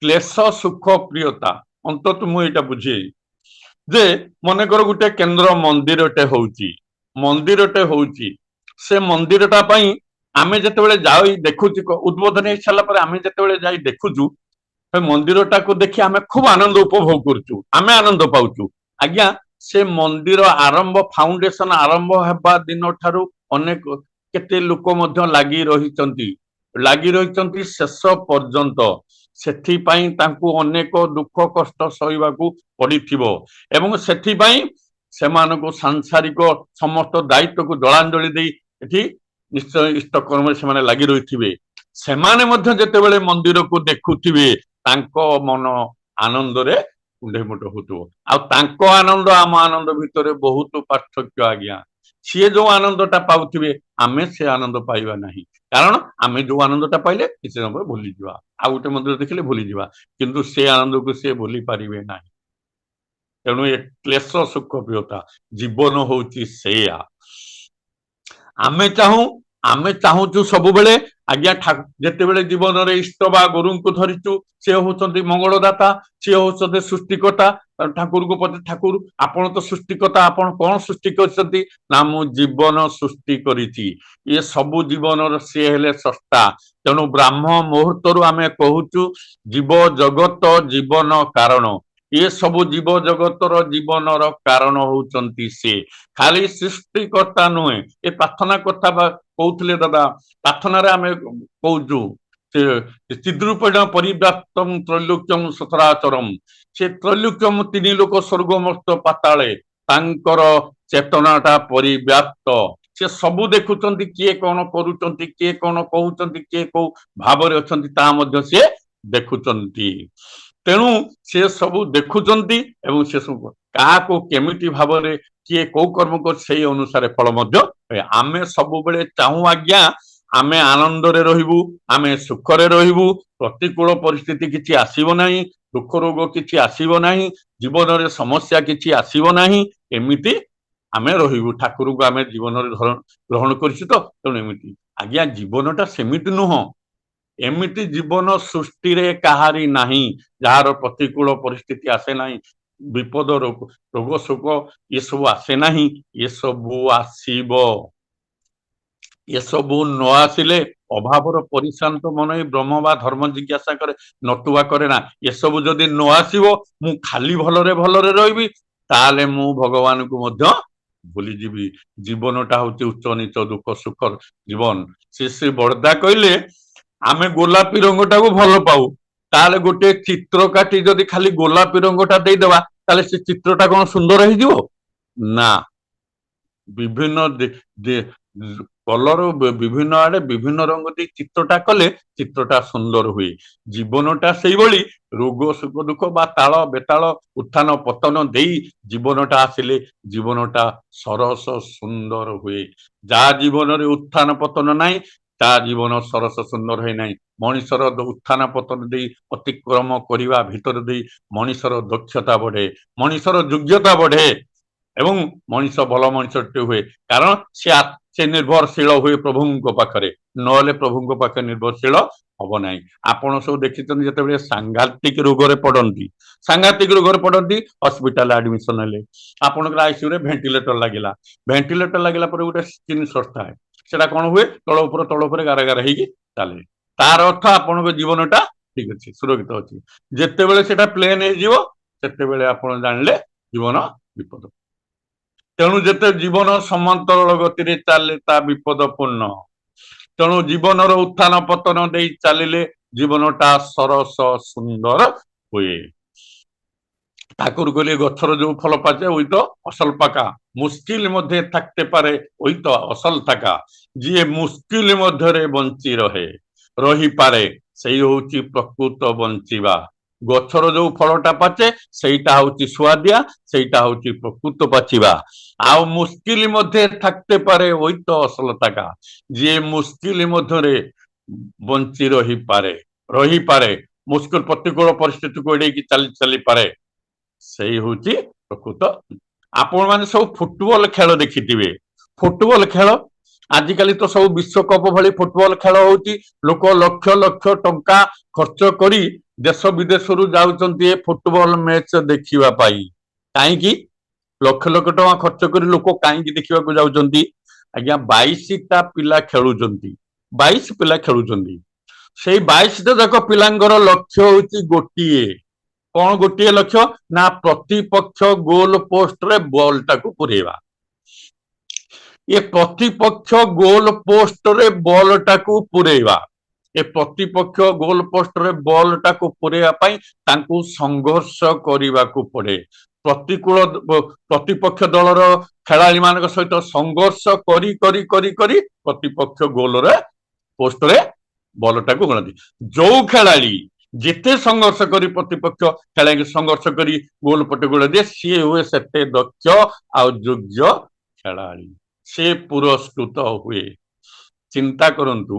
କ୍ଲେଶ ସୁଖ ପ୍ରିୟତା ଅନ୍ତତଃ ମୁଁ ଏଇଟା ବୁଝେଇ ଯେ ମନେକର ଗୋଟେ କେନ୍ଦ୍ର ମନ୍ଦିରଟେ ହଉଛି, ସେ ମନ୍ଦିରଟା ପାଇଁ ଆମେ ଯେତେବେଳେ ଯାଇ ଦେଖୁଛୁ, ଉଦ୍ବୋଧନ ହେଇ ସାରିଲା ପରେ ଆମେ ଯେତେବେଳେ ଯାଇ ଦେଖୁଛୁ, ସେ ମନ୍ଦିରଟାକୁ ଦେଖି ଆମେ ଖୁବ ଆନନ୍ଦ ଉପଭୋଗ କରୁଛୁ, ଆମେ ଆନନ୍ଦ ପାଉଛୁ। ଆଜ୍ଞା ସେ ମନ୍ଦିର ଆରମ୍ଭ, ଫାଉଣ୍ଡେସନ ଆରମ୍ଭ ହେବା ଦିନ ଠାରୁ ଅନେକ କେତେ ଲୋକ ମଧ୍ୟ ଲାଗି ରହିଛନ୍ତି ଶେଷ ପର୍ଯ୍ୟନ୍ତ। ସେଥିପାଇଁ ତାଙ୍କୁ ଅନେକ ଦୁଃଖ କଷ୍ଟ ସହିବାକୁ ପଡିଥିବ ଏବଂ ସେଥିପାଇଁ ସେମାନଙ୍କୁ ସାଂସାରିକ ସମସ୍ତ ଦାୟିତ୍ୱକୁ ଜଳାଞ୍ଜଳି ଦେଇ ଏଠି ନିଶ୍ଚୟ ଇଷ୍ଟ କର୍ମରେ ସେମାନେ ଲାଗି ରହିଥିବେ। ସେମାନେ ମଧ୍ୟ ଯେତେବେଳେ ମନ୍ଦିରକୁ ଦେଖୁଥିବେ ତାଙ୍କ ମନ ଆନନ୍ଦରେ କୁଣ୍ଢେମୋଟ ହଉଥିବ। ଆଉ ତାଙ୍କ ଆନନ୍ଦ ଆମ ଆନନ୍ଦ ଭିତରେ ବହୁତ ପାର୍ଥକ୍ୟ ଆଜ୍ଞା। ସିଏ ଯୋଉ ଆନନ୍ଦଟା ପାଉଥିବେ ଆମେ ସେ ଆନନ୍ଦ ପାଇବା ନାହିଁ, କାରଣ ଆମେ ଯୋଉ ଆନନ୍ଦଟା ପାଇଲେ କିଛି ସମୟ ପରେ ଭୁଲିଯିବା, ଆଉ ଗୋଟେ ମନ୍ଦିର ଦେଖିଲେ ଭୁଲିଯିବା, କିନ୍ତୁ ସେ ଆନନ୍ଦକୁ ସେ ଭୁଲି ପାରିବେ ନାହିଁ। ତେଣୁ ଏ କ୍ଲେଶ ସୁଖ ପ୍ରିୟତା ଜୀବନ ହଉଛି ସେଇଆ। ଆମେ ଚାହୁଁଛୁ ସବୁବେଳେ ଆଜ୍ଞା ଯେତେବେଳେ ଜୀବନରେ ଇଷ୍ଟ ବା ଗୁରୁଙ୍କୁ ଧରିଛୁ, ସେ ହଉଛନ୍ତି ମଙ୍ଗଳଦାତା, ସିଏ ହଉଛନ୍ତି ସୃଷ୍ଟିକର୍ତ୍ତା। ଠାକୁରଙ୍କୁ ପଚାର, ଠାକୁର ଆପଣ ତ ସୃଷ୍ଟିକର୍ତ୍ତା, ଆପଣ କଣ ସୃଷ୍ଟି କରିଛନ୍ତି? ନା ମୁଁ ଜୀବନ ସୃଷ୍ଟି କରିଛି। ଇଏ ସବୁ ଜୀବନର ସିଏ ହେଲେ ସ୍ରଷ୍ଟା। ତେଣୁ ବ୍ରାହ୍ମ ମୁହୂର୍ତ୍ତରୁ ଆମେ କହୁଛୁ ଜୀବ ଜଗତ ଜୀବନ କାରଣ। ଏ ସବୁ ଜୀବ ଜଗତର ଜୀବନର କାରଣ ହଉଛନ୍ତି ସେ, ଖାଲି ସୃଷ୍ଟିକର୍ତ୍ତା ନୁହେଁ। ଏ ପ୍ରାର୍ଥନା କଥା କହୁଥିଲେ ଦାଦା, ପ୍ରାର୍ଥନାରେ ଆମେ କହୁଛୁ ଚିଦ୍ରୂପେଣ ପରିବ୍ୟାପ୍ତଂ ତ୍ରୈଲୋକ୍ୟଂ ସଚରାଚରଂ। ସେ ତ୍ରୈଲୋକ୍ୟଂ 3 ଲୋକ ସ୍ୱର୍ଗ ମର୍ତ୍ତ୍ୟ ପାତାଳେ, ତାଙ୍କର ଚେତନାଟା ପରିବ୍ୟାପ୍ତ। ସେ ସବୁ ଦେଖୁଛନ୍ତି, କିଏ କଣ କରୁଛନ୍ତି, କିଏ କଣ କହୁଛନ୍ତି, କିଏ କୋଉ ଭାବରେ ଅଛନ୍ତି ତାହା ମଧ୍ୟ ସିଏ ଦେଖୁଛନ୍ତି। ତେଣୁ ସେ ସବୁ ଦେଖୁଛନ୍ତି ଏବଂ ସେ ସବୁ କାହାକୁ କେମିତି ଭାବରେ କିଏ କୋଉ କର୍ମ କରୁଛି ସେଇ ଅନୁସାରେ ଫଳ ମଧ୍ୟ। ଆମେ ସବୁବେଳେ ଚାହୁଁ ଆଜ୍ଞା ଆମେ ଆନନ୍ଦରେ ରହିବୁ, ଆମେ ସୁଖରେ ରହିବୁ, ପ୍ରତିକୂଳ ପରିସ୍ଥିତି କିଛି ଆସିବ ନାହିଁ, ଦୁଃଖ ରୋଗ କିଛି ଆସିବ ନାହିଁ, ଜୀବନରେ ସମସ୍ୟା କିଛି ଆସିବ ନାହିଁ, ଏମିତି ଆମେ ରହିବୁ। ଠାକୁରଙ୍କୁ ଆମେ ଜୀବନରେ ଗ୍ରହଣ କରିଛୁ ତ, ତେଣୁ ଏମିତି। ଆଜ୍ଞା ଜୀବନଟା ସେମିତି ନୁହଁ। ଏମିତି ଜୀବନ ସୃଷ୍ଟିରେ କାହାରି ନାହିଁ ଯାହାର ପ୍ରତିକୂଳ ପରିସ୍ଥିତି ଆସେ ନାହିଁ, ବିପଦ ରୋଗ ଶୋକ ଏସବୁ ଆସେ ନାହିଁ। ଏସବୁ ଆସିବ। ଏସବୁ ନ ଆସିଲେ ଅଭାବର ପରିଶାନ୍ତ ମନ ବ୍ରହ୍ମ ବା ଧର୍ମ ଜିଜ୍ଞାସା କରେ, ନଟୁଆ କରେ ନା। ଏସବୁ ଯଦି ନ ଆସିବ, ମୁଁ ଖାଲି ଭଲରେ ରହିବି, ତାହେଲେ ମୁଁ ଭଗବାନଙ୍କୁ ମଧ୍ୟ ଭୁଲିଯିବି। ଜୀବନଟା ହଉଛି ଉଚ୍ଚ ନିଚ ଦୁଃଖ ସୁଖ ଜୀବନ। ସେ ବରଦା କହିଲେ ଆମେ ଗୋଲାପୀ ରଙ୍ଗଟାକୁ ଭଲ ପାଉ, ତାହେଲେ ଗୋଟେ ଚିତ୍ର କାଟି ଯଦି ଖାଲି ଗୋଲାପୀ ରଙ୍ଗଟା ଦେଇଦବା, ତାହେଲେ ସେ ଚିତ୍ରଟା କଣ ସୁନ୍ଦର ହେଇଯିବ? ନା, ବିଭିନ୍ନ କଲର ବିଭିନ୍ନ ଆଡେ ବିଭିନ୍ନ ରଙ୍ଗ ଦେଇ ଚିତ୍ରଟା କଲେ ଚିତ୍ରଟା ସୁନ୍ଦର ହୁଏ। ଜୀବନଟା ସେଇଭଳି ରୋଗ ସୁଖ ଦୁଃଖ ବା ତାଳ ବେତାଳ ଉତ୍ଥାନ ପତନ ଦେଇ ଜୀବନଟା ଆସିଲେ ଜୀବନଟା ସରସ ସୁନ୍ଦର ହୁଏ। ଯାହା ଜୀବନରେ ଉତ୍ଥାନ ପତନ ନାହିଁ ତା ଜୀବନ ସରସ ସୁନ୍ଦର ହୁଏ ନାହିଁ। ମଣିଷର ଉତ୍ଥାନ ପତନ ଦେଇ ଅତିକ୍ରମ କରିବା ଭିତରେ ଦେଇ ମଣିଷର ଦକ୍ଷତା ବଢେ, ମଣିଷର ଯୋଗ୍ୟତା ବଢେ ଏବଂ ମଣିଷ ଭଲ ମଣିଷଟେ ହୁଏ। କାରଣ ସେ ନିର୍ଭରଶୀଳ ହୁଏ ପ୍ରଭୁଙ୍କ ପାଖରେ, ନହେଲେ ପ୍ରଭୁଙ୍କ ପାଖରେ ନିର୍ଭରଶୀଳ ହବ ନାହିଁ। ଆପଣ ସବୁ ଦେଖିଛନ୍ତି ଯେତେବେଳେ ସାଂଘାତିକ ରୋଗରେ ପଡନ୍ତି, ସାଂଘାତିକ ରୋଗରେ ପଡନ୍ତି ହସ୍ପିଟାଲ ଆଡମିସନ ହେଲେ ଆପଣଙ୍କର ଆଇସିୟୁ ରେ ଭେଣ୍ଟିଲେଟର ଲାଗିଲା, ଭେଣ୍ଟିଲେଟର ଲାଗିଲା ପରେ ଗୋଟେ ସ୍କିନ୍ ସଟ୍ ଥାଏ, ସେଟା କଣ ହୁଏ ତଳ ଉପରେ ଗାର ଗାର ହେଇକି ଚାଲେ। ତାର ଅର୍ଥ ଆପଣଙ୍କ ଜୀବନଟା ଠିକ ଅଛି, ସୁରକ୍ଷିତ ଅଛି। ଯେତେବେଳେ ସେଟା ପ୍ଲେନ ହେଇଯିବ ସେତେବେଳେ ଆପଣ ଜାଣିଲେ ଜୀବନ ବିପଦ। ତେଣୁ ଯେତେ ଜୀବନ ସମାନ୍ତରାଳ ଗତିରେ ଚାଲେ ତା ବିପଦ ପୂର୍ଣ୍ଣ। ତେଣୁ ଜୀବନର ଉତ୍ଥାନ ପତନ ଦେଇ ଚାଲିଲେ জীবনটা সরস সুন্দর ହୁଏ। ঠাকুর গলি গছর যে ফল পাচে ওই তো অসল পাকা, মুশকিল মধ্যে থাকতে পারে ওই তো অসল থাকা, যিয়ে মুশকিল মধ্যে বঞ্চি রহিপারে সেই হচ্ছে প্রকৃত বঞ্চিবা। গছর যে ফলটা পাচে সেইটা হচ্ছে সুয়াদিয়া, সেইটা হচ্ছে প্রকৃত পাচিবা। আউ মুশকিল মধ্যে থাকতে পারে ওই তো অসল থাকা, যিয়ে মুশকিল মধ্যে বঞ্চি রহিপারে মুশকিল ପ୍ରତିକୂଳ ପରିସ୍ଥିତିକୁ ଏଡେଇକି ଚାଲିପାରେ, ସେଇ ହଉଛି ପ୍ରକୃତ। ଆପଣ ମାନେ ସବୁ ଫୁଟବଲ ଖେଳ ଦେଖିଥିବେ, ଫୁଟବଲ ଖେଳ ଆଜିକାଲି ତ ସବୁ ବିଶ୍ୱକପ ଭଳି ଫୁଟବଲ ଖେଳ ହଉଛି। ଲୋକ ଲକ୍ଷ ଲକ୍ଷ ଟଙ୍କା ଖର୍ଚ୍ଚ କରି ଦେଶ ବିଦେଶରୁ ଯାଉଛନ୍ତି ଏ ଫୁଟବଲ ମ୍ୟାଚ ଦେଖିବା ପାଇଁ। କାହିଁକି ଲକ୍ଷ ଲକ୍ଷ ଟଙ୍କା ଖର୍ଚ୍ଚ କରି ଲୋକ କାହିଁକି ଦେଖିବାକୁ ଯାଉଛନ୍ତି? ଆଜ୍ଞା 22ଟା ପିଲା ଖେଳୁଛନ୍ତି, 22 ପିଲା ଖେଳୁଛନ୍ତି। ସେଇ 22ଟା ଯାକ ପିଲାଙ୍କର ଲକ୍ଷ୍ୟ ହଉଛି ଗୋଟିଏ। କଣ ଗୋଟିଏ ଲକ୍ଷ୍ୟ? ନା ପ୍ରତିପକ୍ଷ ଗୋଲ ପୋଷ୍ଟରେ ବଲ ଟାକୁ ପୁରେଇବା। ଏ ପ୍ରତିପକ୍ଷ ଗୋଲ ପୋଷ୍ଟରେ ବଲ ଟାକୁ ପୁରେଇବା, ଏ ପ୍ରତିପକ୍ଷ ଗୋଲ ପୋଷ୍ଟରେ ବଲ ଟାକୁ ପୁରେଇବା ପାଇଁ ତାଙ୍କୁ ସଂଘର୍ଷ କରିବାକୁ ପଡେ। ପ୍ରତିପକ୍ଷ ଦଳର ଖେଳାଳି ମାନଙ୍କ ସହିତ ସଂଘର୍ଷ କରି କରି କରି କରି ପ୍ରତିପକ୍ଷ ଗୋଲରେ ପୋଷ୍ଟରେ ବଲଟାକୁ ଗଣନ୍ତି। ଯୋଉ ଖେଳାଳି ଯେତେ ସଂଘର୍ଷ କରି ପ୍ରତିପକ୍ଷ ଖେଳାଳି ସଂଘର୍ଷ କରି ଗୋଲ ପଟେ ଗୋଳ ଦିଏ ସିଏ ହୁଏ ସେତେ ଦକ୍ଷ ଆଉ ଯୋଗ୍ୟ ଖେଳାଳି, ସେ ପୁରସ୍କୃତ ହୁଏ। ଚିନ୍ତା କରନ୍ତୁ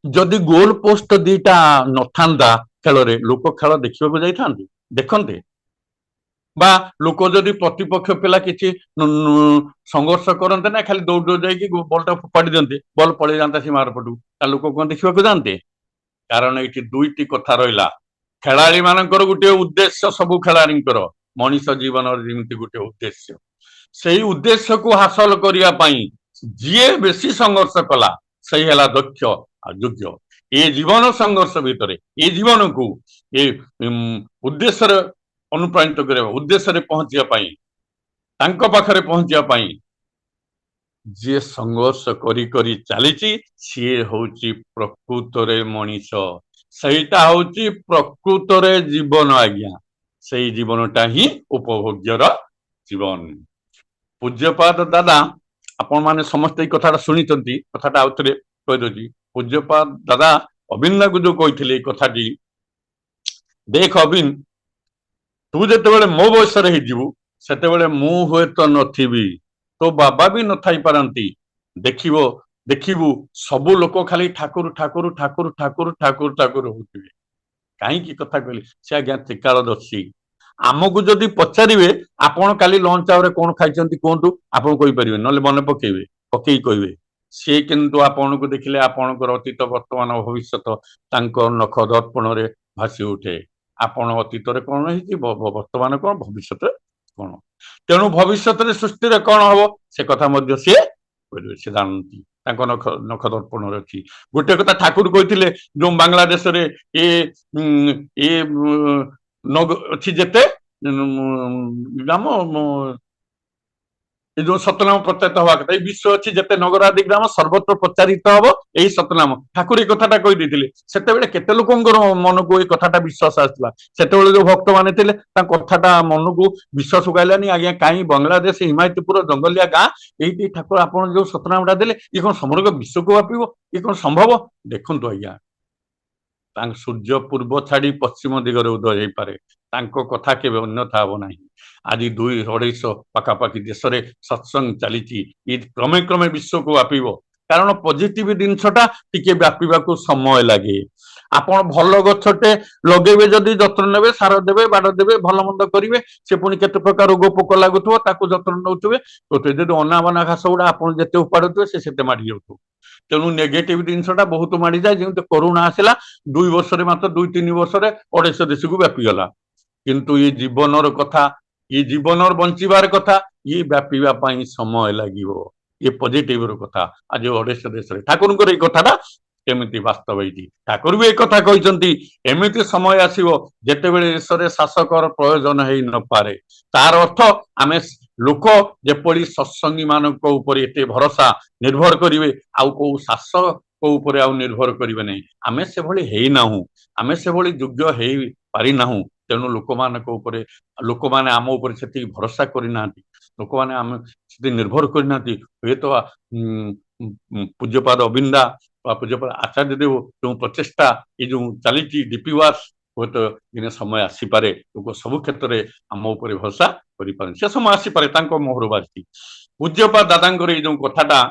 ଯଦି ଗୋଲ ପୋଷ୍ଟ ଦିଟା ନଥାନ୍ତା ଖେଳରେ ଲୋକ ଖେଳ ଦେଖିବାକୁ ଯାଇଥାନ୍ତି, ଦେଖନ୍ତେ? ବା ଲୋକ ଯଦି ପ୍ରତିପକ୍ଷ ପିଲା କିଛି ସଂଘର୍ଷ କରନ୍ତେ ନା ଖାଲି ଦୌଡ ଦୌଡ ଯାଇକି ବଲଟା ଫୋପାଡି ଦିଅନ୍ତେ, ବଲ ପଳେଇ ଯାଆନ୍ତା ସୀମାର ପଟକୁ, ତା ଲୋକ କଣ ଦେଖିବାକୁ ଯାଆନ୍ତେ? କାରଣ ଏଇଠି ଦୁଇଟି କଥା ରହିଲା। ଖେଳାଳି ମାନଙ୍କର ଗୋଟେ ଉଦ୍ଦେଶ୍ୟ, ସବୁ ଖେଳାଳିଙ୍କର ମଣିଷ ଜୀବନର ଯେମିତି ଗୋଟେ ଉଦ୍ଦେଶ୍ୟ, ସେଇ ଉଦ୍ଦେଶ୍ୟକୁ ହାସଲ କରିବା ପାଇଁ ଯିଏ ବେଶୀ ସଂଘର୍ଷ କଲା ସେଇ ହେଲା ଦକ୍ଷ ଆଉ ଯୋଗ୍ୟ। ଏ ଜୀବନ ସଂଘର୍ଷ ଭିତରେ ଏ ଜୀବନକୁ ଏ ଉଦ୍ଦେଶ୍ୟରେ ଅନୁପ୍ରାଣିତ କରିବା, ଉଦ୍ଦେଶ୍ୟରେ ପହଞ୍ଚିବା ପାଇଁ, ତାଙ୍କ ପାଖରେ ପହଞ୍ଚିବା ପାଇଁ ଯିଏ ସଂଘର୍ଷ କରି କରି ଚାଲିଛି ସିଏ ହଉଛି ପ୍ରକୃତରେ ମଣିଷ, ସେଇଟା ହଉଛି ପ୍ରକୃତରେ ଜୀବନ। ଆଜ୍ଞା ସେଇ ଜୀବନଟା ହିଁ ଉପଭୋଗ୍ୟର ଜୀବନ। ପୂଜ୍ୟପାଦ ଦାଦା ଆପଣ ମାନେ ସମସ୍ତେ ଏଇ କଥାଟା ଶୁଣିଛନ୍ତି, କଥାଟା ଆଉ ଥରେ କହିଦଉଛି। ପୂଜ୍ୟପାଦ ଦାଦା ଅବିନ୍ଦାକୁ ଯୋଉ କହିଥିଲେ ଏଇ କଥାଟି, ଦେଖ ଅବିନ୍ଦ ତୁ ଯେତେବେଳେ ମୋ ବୟସରେ ହେଇଯିବୁ ସେତେବେଳେ ମୁଁ ହୁଏତ ନଥିବି, ତୋ ବାବା ବି ନଥାଇ ପାରନ୍ତି। ଦେଖିବୁ ସବୁ ଲୋକ ଖାଲି ଠାକୁର ଠାକୁର ଠାକୁର ଠାକୁର ଠାକୁର ଠାକୁର ହଉଥିବେ। କାହିଁକି କଥା କହିଲି? ସେ ଆଜ୍ଞା ତ୍ରିକାଳଦର୍ଶୀ। ଆମକୁ ଯଦି ପଚାରିବେ ଆପଣ କାଲି ଲଞ୍ଚ ଆୱାରରେ କଣ ଖାଇଛନ୍ତି କୁହନ୍ତୁ, ଆପଣ କହିପାରିବେ, ନହେଲେ ମନେ ପକେଇକି କହିବେ। ସିଏ କିନ୍ତୁ ଆପଣଙ୍କୁ ଦେଖିଲେ ଆପଣଙ୍କର ଅତୀତ ବର୍ତ୍ତମାନ ଭବିଷ୍ୟତ ତାଙ୍କ ନଖ ଦର୍ପଣରେ ଭାସି ଉଠେ। ଆପଣ ଅତୀତରେ କଣ ହେଇଛି, ବର୍ତ୍ତମାନ କଣ, ଭବିଷ୍ୟତରେ କଣ। ତେଣୁ ଭବିଷ୍ୟତରେ ସୃଷ୍ଟିରେ କଣ ହବ ସେ କଥା ମଧ୍ୟ ସିଏ କହିବେ, ସେ ଜାଣନ୍ତି, ତାଙ୍କ ନଖ ଦର୍ପଣରେ ଅଛି। ଗୋଟେ କଥା ଠାକୁର କହିଥିଲେ, ଯୋଉ ବାଂଲାଦେଶରେ ଅଛି ଯେତେ ଗ୍ରାମ ये जो सतनाम प्रत्यात हवा कथा विश्व अच्छी जिते नगर आदि ग्राम सर्वत्र प्रचारित हम यही सतनाम ठाकुर ये कथाटा कहीदे से लोक मन को ये कथाटा विश्वास आसला से जो भक्त मैंने कथाटा मन को विश्वास गाइलानी आज्ञा कहीं बांग्लादेश हिमायतपुर जंगलिया गाँ ये ठाकुर आप जो सतनामटा देले ये कौन समग्र विश्व को व्यापिब ये कौन संभव देखु आज्ञा सूर्य पूर्व छाड़ी पश्चिम दिगरे उदय हो पारे कथा के अन्यथा हम ना आज 200-250 पाखापाखि देश में सत्संग चली क्रमे क्रमे विश्व को व्यापिब कारण पॉजिटिव जिनसटा टिके व्यापा समय लगे आपण भल गछटे लगे जदि जत्न ने सार देवे बाड़ देवे भल मंद करेंगे से पुणी केते प्रकार रोग पोक लगुव जत्न नौथे तो अनाबना घास गुड़ा आप जिते उपाड़ुवे से माड़ी जाऊ तेणु नेगेटिव जिनसटा बहुत माड़ी जाए जमी कोरोना आसला 2 वर्ष मात्र 2-3 वर्ष 250 देश को व्यापीगला किंतु ये जीवनर कथा ये जीवनर बंचार कथा ये व्यापा समय लगे ये पॉजिटिव कथा आज 250 देश ठाकुर ये कथा केमिति वास्तव ये ठाकुर भी एक कथा कहते एमती समय आसो जिते बड़े देश में शासकर प्रयोजन हो न पारे तार अर्थ आम लोक जेपरी सत्संगी मान एत भरोसा निर्भर करेंगे आउ कौ शासक उपर आउ निर्भर करेंगे नहीं आम से भली ना आम से भली योग्य हो पारिना तेणु लोक मैंने आम उपर से भरोसा करना लोक मैंने आम से निर्भर करना हे तो पूज्यपाद अबिंदा पूज्यपाद आचार्य देव जो प्रचेषा ये जो चली डीपीवास हूँ तो दिन समय आसीपे लोक सब क्षेत्र में आम उपर भरोसा कर से समय आसीपे मोहर बाजी पूज्यपाद दादा ये जो कथाटा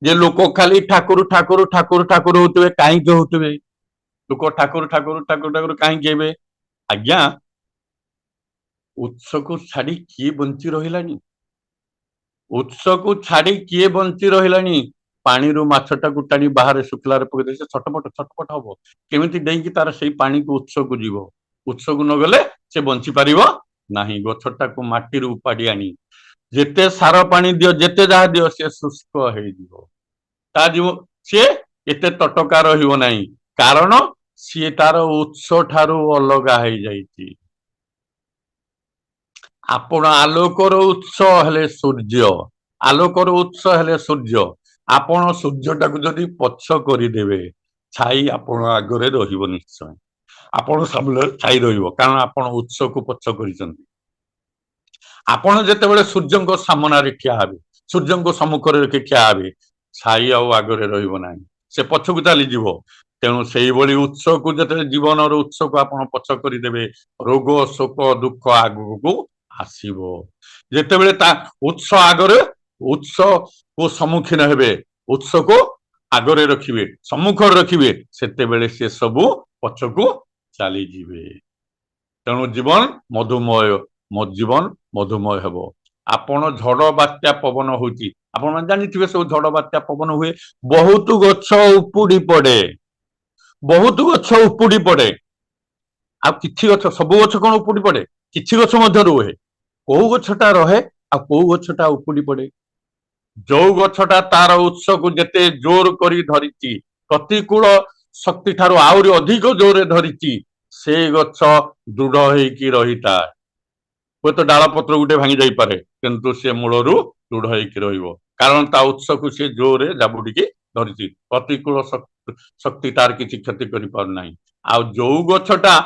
जे लोक खाली ठाकुर ठाकुर ठाकुर ठाकुर होते कहीं होते लोक ठाकुर ठाकुर ठाकुर ठाकुर कहीं आज्ञा उत्स को छाड़ी किए बंची रही उत्स को छाड़ी किए बंची रही पानी रू माछटा को टाणी बाहर शुक्लार पकड़ से छटपट छटपट हम केमी डेकी तार से पानी को उत्स को जीव उत्स को न गले से बंची पार ना गछटा को माटी उपाड़ी आनी जेते सार पानी दियो जेते जहा दियो से शुष्क हो जीव सी एते तटका रहिबो नाही कारण सी तार उत्स ठारू अलग हो जाइछि आपण आलोकर उत्स हेले सूर्य आलोकर उत्स हेले सूर्य आपण सूर्यटा को जदि पछ करदेवे छाई आपण आगरे रहिबो निश्चय आपण सब छाई रहिबो कारण आपण उत्स को पछ करिसंती आपण जेतेबेले सूर्य को सामना रे ठिया हेबे सूर्य को सम्मुख रे रखि ठिया हेबे छाई आउ आगरे रहिबो नाही से पछ को चली जीवो तेणु से उत्स को जो जीवन उत्स को आप पछ करदेवे रोग शोक दुख आगू आसो जिते उत्स आगरे उत्स को सम्मुखीन हे उत्स को आगरे रखिए सम्मुख रखिए से सबू पछ को चली जीवे तेणु जीवन मधुमय मो जीवन मधुमय हे आपण झड़ बात्या पवन होती आपण जानी सब झड़ बात्या पवन हुए बहुत गछ उपुड़ी पड़े बहुत गछ उपुड़ी पड़े आ किछि गछ सब गछ कौन उपुड़ी पड़े किछि गछ मध्य रुहे कौ गछटा रहे आ कौ गछटा उपुड़ी पड़े जो गछटा तार उत्स को जेते जोर करी धरिची प्रतिकूल शक्ति ठारू आउरी अधिक जोरे धरिची से गछ दृढ़ होइकी रहिता हूँ तो डाल पत्र गोटे भांगी जाई पारे किंतु से मूलरू दृढ़ होइकी रहिबो कारण ता उत्स को से जोरे जाबुडिकी धरिची प्रतिकूल शक्ति तार किसी क्षति करि पार नाही आ जो गछटा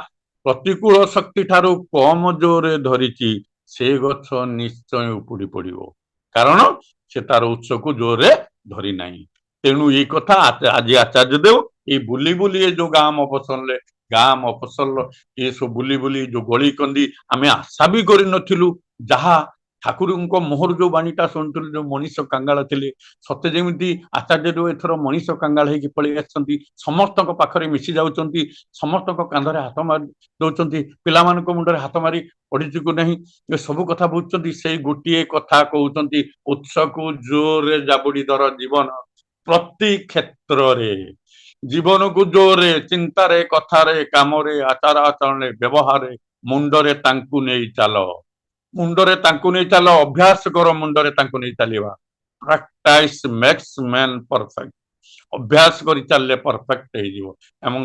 प्रतिकूल शक्ति ठारू कम जोरे धरिची से गछ निश्चय उपुड़ी पड़िबो कारण से तार उत्स को जोरे धरी नाही तेणु ये कथा आज आचार्य देव ये बुली बुली जो गाँ मफसल गाँ मफसल ये सब बुली बुली जो गली कंदी आमे आशा भी करि नथिलु जहा ठाकुर मोहर जो बाणीटा शुणुलु जो मनीष कांगाल थे सत्य जमी आचार्य एथर मनीष कांगाल होगी पलि आसती समस्त पाखरे मिसी जाउछंती समस्त कांधरे हाथ मारी दौरान पिला मुंडे हाथ मारी पड़ी को नहीं ये सब कथा बुझुंट से गोटे कथा कहते उत्स को जोरे जाबुड़ी धर जीवन प्रति क्षेत्र रे जीवन को जोरे चिंतारे कथारे कामरे आचार आचरण व्यवहार मुंडरे तांकु नहीं चाल मुंडरे तांकु नहीं चाल अभ्यास कर मुंडरे तांकु नहीं चलवा प्रैक्टिस मेक्स मैन परफेक्ट अभ्यास कर चलले परफेक्ट हो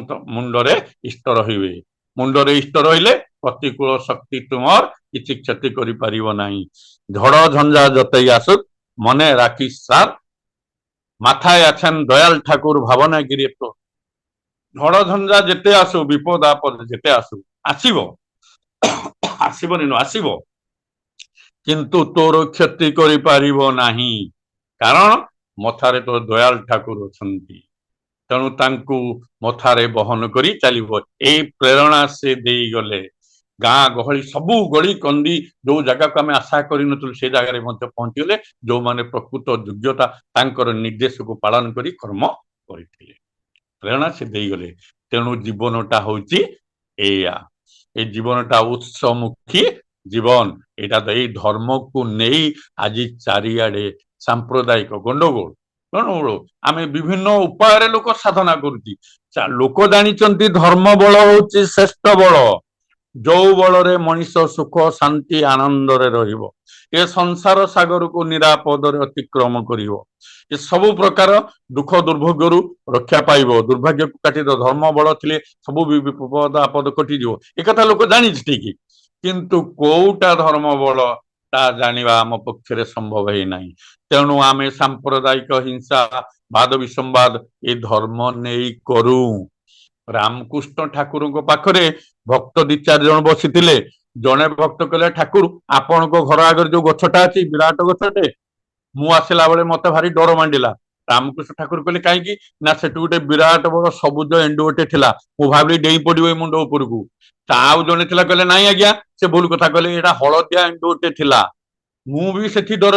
तो मुंडरे इष्ट रे मुंडरे इष्ट रहिले ପ୍ରତିକୂଳ ଶକ୍ତି ତୁମର କିଛି କ୍ଷତି କରିପାରିବ ନାହିଁ। ঝড় ঝঞ্ঝা যতই আসুক মনে রাখিস স্যার, মাথায় আছেন দয়াল ঠাকুর ভাবনাগিরি। তো ঝড় ঝঞ্ঝা যেতে আসু, বিপদ আপদ যেতে আসু, আসিব, আসিবনি ନ ଆସିବ, କିନ୍ତୁ ତୋର କ୍ଷତି କରିପାରିବ ନାହିଁ, କାରଣ ମଥାରେ ତ ଦୟାଲ ଠାକୁର ଅଛନ୍ତି। ତେଣୁ ତାଙ୍କୁ ମଥାରେ ବହନ କରି ଚାଲିବ। ଏଇ ପ୍ରେରଣା ସେ ଦେଇଗଲେ। ଗାଁ ଗହଳି ସବୁ ଗଳି କନ୍ଦି ଯୋଉ ଜାଗାକୁ ଆମେ ଆଶା କରିନଥିଲୁ ସେ ଜାଗାରେ ମଧ୍ୟ ପହଞ୍ଚିଗଲେ, ଯୋଉମାନେ ପ୍ରକୃତ ଯୋଗ୍ୟତା ତାଙ୍କର ନିର୍ଦ୍ଦେଶକୁ ପାଳନ କରି କର୍ମ କରିଥିଲେ। ପ୍ରେରଣା ସେ ଦେଇଗଲେ। ତେଣୁ ଜୀବନଟା ହଉଛି ଏଇଆ। এই ଜୀବନଟା ଉତ୍ସମୁଖୀ ଜୀବନ। ଏଇଟା ତ ଏଇ ଧର୍ମକୁ ନେଇ ଆଜି ଚାରିଆଡେ ସାମ୍ପ୍ରଦାୟିକ ଗଣ୍ଡଗୋଳ ଗଣ୍ଡଗୋଳ। ଆମେ ବିଭିନ୍ନ ଉପାୟରେ ଲୋକ ସାଧନା କରୁଛି। ଲୋକ ଜାଣିଛନ୍ତି ଧର୍ମ ବଳ ହଉଛି ଶ୍ରେଷ୍ଠ ବଳ, ଯୋଉ ବଳରେ ମଣିଷ ସୁଖ ଶାନ୍ତି ଆନନ୍ଦରେ ରହିବ, ଏ ସଂସାର ସାଗରକୁ ନିରାପଦରେ ଅତିକ୍ରମ କରିବ, ଏ ସବୁ ପ୍ରକାର ଦୁଃଖ ଦୁର୍ଭୋଗରୁ ରକ୍ଷା ପାଇବ, ଦୁର୍ଭାଗ୍ୟକୁ କାଟିଦ। ଧର୍ମ ବଳ ଥିଲେ ସବୁ ବିପଦ ଆପଦ କଟିଯିବ। ଏକଥା ଲୋକ ଜାଣିଛି ଠିକ, କିନ୍ତୁ କୋଉଟା ଧର୍ମ ବଳ ତା ଜାଣିବା ଆମ ପକ୍ଷରେ ସମ୍ଭବ ହେଇନାହିଁ। ତେଣୁ ଆମେ ସାମ୍ପ୍ରଦାୟିକ ହିଂସା ବାଦ ବିସମ୍ବାଦ ଏ ଧର୍ମ ନେଇ କରୁ। ରାମକୃଷ୍ଣ ଠାକୁରଙ୍କ ପାଖରେ ଭକ୍ତ 2-4 ଜଣ ବସିଥିଲେ। ଜଣେ ଭକ୍ତ କହିଲେ, ଠାକୁର ଆପଣଙ୍କ ଘର ଆଗରେ ଯୋଉ ଗଛଟା ଅଛି ବିରାଟ ଗଛଟେ, ମୁଁ ଆସିଲା ବେଳେ ମତେ ଭାରି ଡର ମାଣ୍ଡିଲା। ରାମକୃଷ୍ଣ ଠାକୁର କହିଲେ, କାହିଁକି ନା ସେଠୁ ଗୋଟେ ବିରାଟ ବଡ ସବୁଜ ଏଣ୍ଡୁଅଟେ ଥିଲା, ମୁଁ ଭାବିଲି ଡେଇଁ ପଡିବ ଏଇ ମୁଣ୍ଡ ଉପରକୁ। ଆଉ ଜଣେ ଥିଲା, କହିଲେ ନାଇଁ ଆଜ୍ଞା ସେ ଭୁଲ କଥା କହିଲେ, ଏଇଟା ହଳଦିଆ ଏଣ୍ଡୁଅଟେ ଥିଲା। ମୁଁ ବି ସେଠି ଡର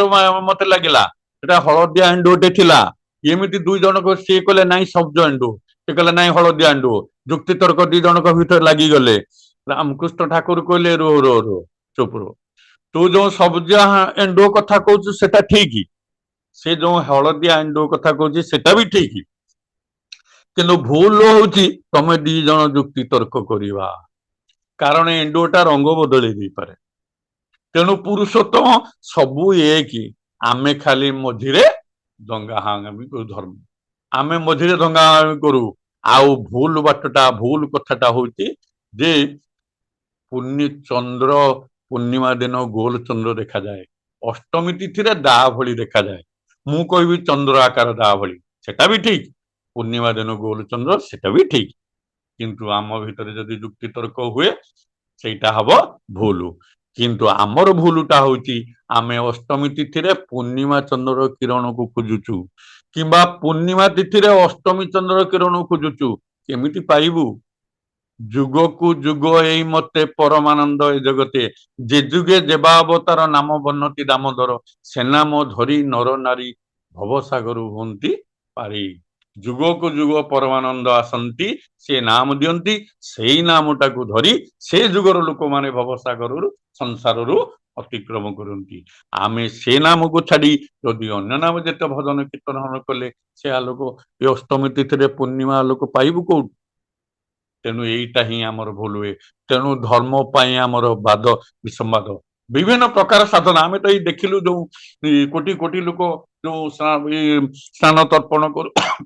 ମତେ ଲାଗିଲା, ଏଟା ହଳଦିଆ ଏଣ୍ଡୁଅଟେ ଥିଲା। ଏମିତି 2 ଜଣକ, ସିଏ କହିଲେ ନାଇଁ ସବୁଜ ଏଣ୍ଡୁଅ, ସେ କହିଲେ ନାଇଁ ହଳଦିଆ ଏଣ୍ଡୁଅ। ଯୁକ୍ତି ତର୍କ 2 ଜଣଙ୍କ ଭିତରେ ଲାଗିଗଲେ। ରାମକୃଷ୍ଣ ଠାକୁର କହିଲେ, ରୋ ରୋ ରୋ ଚୁପ ରୋ, ତୁ ଯୋଉ ସବୁଜ ଏଣ୍ଡୁଅ କଥା କହୁଛୁ ସେଟା ଠିକ, ସେ ଯୋଉ ହଳଦିଆ ଏଣ୍ଡୁଅ କଥା କହୁଛି ସେଟା ବି ଠିକ, କିନ୍ତୁ ଭୁଲ ହଉଛି ତମେ 2 ଜଣ ଯୁକ୍ତି ତର୍କ କରିବା। କାରଣ ଏଣ୍ଡୁଅଟା ରଙ୍ଗ ବଦଳେଇ ଦେଇପାରେ। ତେଣୁ ପୁରୁଷୋତ୍ତମ ସବୁ ଏକ, ଆମେ ଖାଲି ମଝିରେ ଦଙ୍ଗା ହାଙ୍ଗାମି କରୁ। ଧର୍ମ ଆମେ ମଝିରେ ଦଙ୍ଗା ହାଙ୍ଗାମି କରୁ। ଆଉ ଭୁଲ ବାଟଟା ଭୁଲ କଥାଟା ହଉଛି ଯେ ଚନ୍ଦ୍ର ପୂର୍ଣ୍ଣିମା ଦିନ ଗୋଲ ଚନ୍ଦ୍ର ଦେଖାଯାଏ, ଅଷ୍ଟମୀ ତିଥିରେ ଦା ଭଳି ଦେଖାଯାଏ। ମୁଁ କହିବି ଚନ୍ଦ୍ର ଆକାର ଦା ଭଳି, ସେଟା ବି ଠିକ। ପୂର୍ଣ୍ଣିମା ଦିନ ଗୋଲ ଚନ୍ଦ୍ର, ସେଟା ବି ଠିକ। କିନ୍ତୁ ଆମ ଭିତରେ ଯଦି ଯୁକ୍ତି ତର୍କ ହୁଏ ସେଇଟା ହବ ଭୁଲ। କିନ୍ତୁ ଆମର ଭୁଲଟା ହଉଛି ଆମେ ଅଷ୍ଟମୀ ତିଥିରେ ପୂର୍ଣ୍ଣିମା ଚନ୍ଦ୍ର କିରଣକୁ ଖୋଜୁଛୁ, କିମ୍ବା ପୂର୍ଣ୍ଣିମା ତିଥିରେ ଅଷ୍ଟମୀ ଚନ୍ଦ୍ର କିରଣ ଖୋଜୁଛୁ। କେମିତି ପାଇବୁ? ଯୁଗକୁ ଯୁଗ ଏଇ ମତେ ପରମାନନ୍ଦ ଏ ଜଗତେ, ଯେ ଯୁଗେ ଯେବା ଅବତାର ନାମ ବନତି ଦାମୋଦର, ସେ ନାମ ଧରି ନର ନାରୀ ଭବସାଗରୁ ହୁଅନ୍ତି ପାରି। ଯୁଗକୁ ଯୁଗ ପରମାନନ୍ଦ ଆସନ୍ତି, ସେ ନାମ ଦିଅନ୍ତି, ସେଇ ନାମଟାକୁ ଧରି ସେ ଯୁଗର ଲୋକମାନେ ଭବସାଗରରୁ ସଂସାରରୁ ଅତିକ୍ରମ କରନ୍ତି। ଆମେ ସେ ନାମକୁ ଛାଡି ଯଦି ଅନ୍ୟ ନାମ ଯେତେ ଭଜନ କୀର୍ତ୍ତନ କଲେ ସେ ଆଲୋକ ଏ ଅଷ୍ଟମୀ ତିଥିରେ ପୂର୍ଣ୍ଣିମା ଆଲୋକ ପାଇବୁ କୋଉଠୁ? ତେଣୁ ଏଇଟା ହିଁ ଆମର ଭୁଲ ହୁଏ। ତେଣୁ ଧର୍ମ ପାଇଁ ଆମର ବାଦ ବିସମ୍ବାଦ, ବିଭିନ୍ନ ପ୍ରକାର ସାଧନା। ଆମେ ତ ଏଇ ଦେଖିଲୁ ଯୋଉ କୋଟି କୋଟି ଲୋକ ଯୋଉ ସ୍ନାନ ତର୍ପଣ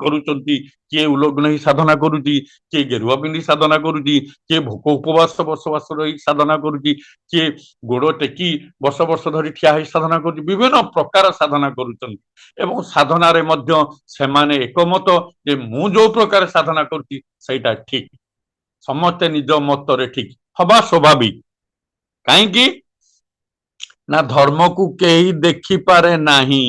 କରୁଛନ୍ତି, କିଏ ଉଲଗ୍ନ ହେଇ ସାଧନା କରୁଛି, କିଏ ଗେରୁଆ ପିନ୍ଧି ସାଧନା କରୁଛି, କିଏ ଭୋକ ଉପବାସ ବର୍ଷ ରହି ସାଧନା କରୁଛି, କିଏ ଗୋଡ ଟେକି ବର୍ଷ ବର୍ଷ ଧରି ଠିଆ ହେଇ ସାଧନା କରୁଛି। ବିଭିନ୍ନ ପ୍ରକାର ସାଧନା କରୁଛନ୍ତି ଏବଂ ସାଧନାରେ ମଧ୍ୟ ସେମାନେ ଏକମତ ଯେ ମୁଁ ଯୋଉ ପ୍ରକାର ସାଧନା କରୁଛି ସେଇଟା ଠିକ। ସମସ୍ତେ ନିଜ ମତରେ ଠିକ ହବା ସ୍ୱାଭାବିକ। କାହିଁକି ନା ଧର୍ମକୁ କେହି ଦେଖିପାରେ ନାହିଁ,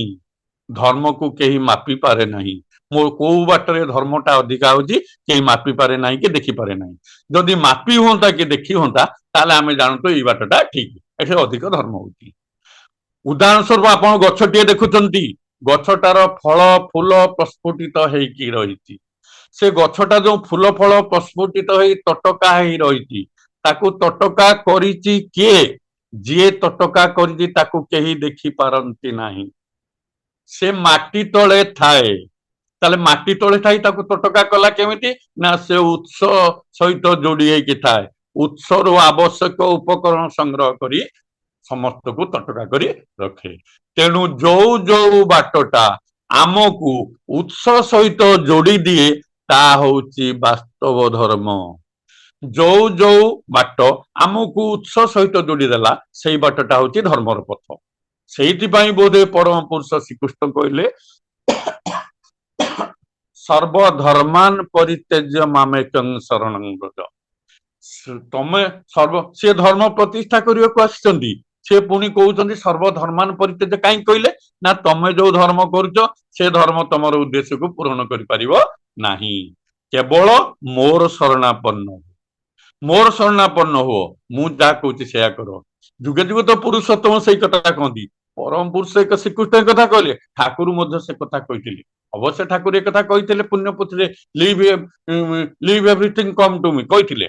ଧର୍ମକୁ କେହି ମାପି ପାରେ ନାହିଁ। ମୋ କୋଉ ବାଟରେ ଧର୍ମଟା ଅଧିକା ହଉଛି କେହି ମାପି ପାରେ ନାହିଁ କି ଦେଖିପାରେ ନାହିଁ। ଯଦି ମାପି ହୁଅନ୍ତା କି ଦେଖି ହୁଅନ୍ତା ତାହେଲେ ଆମେ ଜାଣନ୍ତୁ ଏଇ ବାଟଟା ଠିକ, ଏଠି ଅଧିକ ଧର୍ମ ହଉଛି। ଉଦାହରଣ ସ୍ୱରୂପ ଆପଣ ଗଛଟିଏ ଦେଖୁଛନ୍ତି, ଗଛଟାର ଫଳ ଫୁଲ ପ୍ରସ୍ଫୁଟିତ ହେଇକି ରହିଛି। ସେ ଗଛଟା ଯୋଉ ଫୁଲ ଫଳ ପ୍ରସ୍ଫୁଟିତ ହେଇ ତଟକା ହେଇ ରହିଛି, ତାକୁ ତଟକା କରିଛି କିଏ? ଯିଏ ତଟକା କରିଛି ତାକୁ କେହି ଦେଖି ପାରନ୍ତି ନାହିଁ, ସେ ମାଟି ତଳେ ଥାଏ। ତାହେଲେ ମାଟି ତଳେ ଥାଇ ତାକୁ ତଟକା କଲା କେମିତି? ନା ସେ ଉତ୍ସ ସହିତ ଯୋଡି ହେଇକି ଥାଏ, ଉତ୍ସରୁ ଆବଶ୍ୟକ ଉପକରଣ ସଂଗ୍ରହ କରି ସମସ୍ତଙ୍କୁ ତଟକା କରି ରଖେ। ତେଣୁ ଯୋଉ ଯୋଉ ବାଟଟା ଆମକୁ ଉତ୍ସ ସହିତ ଯୋଡି ଦିଏ ତାହା ହଉଛି ବାସ୍ତବ ଧର୍ମ। ଯୋଉ ଯୋଉ ବାଟ ଆମକୁ ଉତ୍ସ ସହିତ ଯୋଡି ଦେଲା ସେଇ ବାଟଟା ହଉଛି ଧର୍ମର ପଥ। ସେଇଥିପାଇଁ ବୋଧେ ପରମ ପୁରୁଷ ଶ୍ରୀକୃଷ୍ଣ କହିଲେ ସର୍ବଧର୍ମାନ ପରିତ୍ୟଜ୍ୟ ମାମେକଂ ଶରଣଂ ବ୍ରଜ। ତମେ ସେ ଧର୍ମ ପ୍ରତିଷ୍ଠା କରିବାକୁ ଆସିଛନ୍ତି, ସେ ପୁଣି କହୁଛନ୍ତି ସର୍ବଧର୍ମାନ ପରିତ୍ୟଜ୍ୟ। କାହିଁକି କହିଲେ? ନା ତମେ ଯୋଉ ଧର୍ମ କରୁଛ ସେ ଧର୍ମ ତମର ଉଦ୍ଦେଶ୍ୟକୁ ପୂରଣ କରିପାରିବ ନାହିଁ। କେବଳ ମୋର ଶରଣାପନ୍ନ, ମୋର ଶରଣାପନ୍ନ ହୁଅ, ମୁଁ ଯାହା କହୁଛି ସେୟା କର। ଯୁଗେ ଯୁଗ ତ ପୁରୁଷୋତ୍ତମ ସେଇ କଥା କହନ୍ତି। ପରମ ପୁରୁଷ ଏକ ଶ୍ରୀକୃଷ୍ଣ କଥା କହିଲେ, ଠାକୁର ମଧ୍ୟ ସେ କଥା କହିଥିଲେ। ଅବଶ୍ୟ ଠାକୁର ଏ କଥା କହିଥିଲେ ପୁଣ୍ୟ ପୁଥିରେ, live everything come to me କହିଥିଲେ।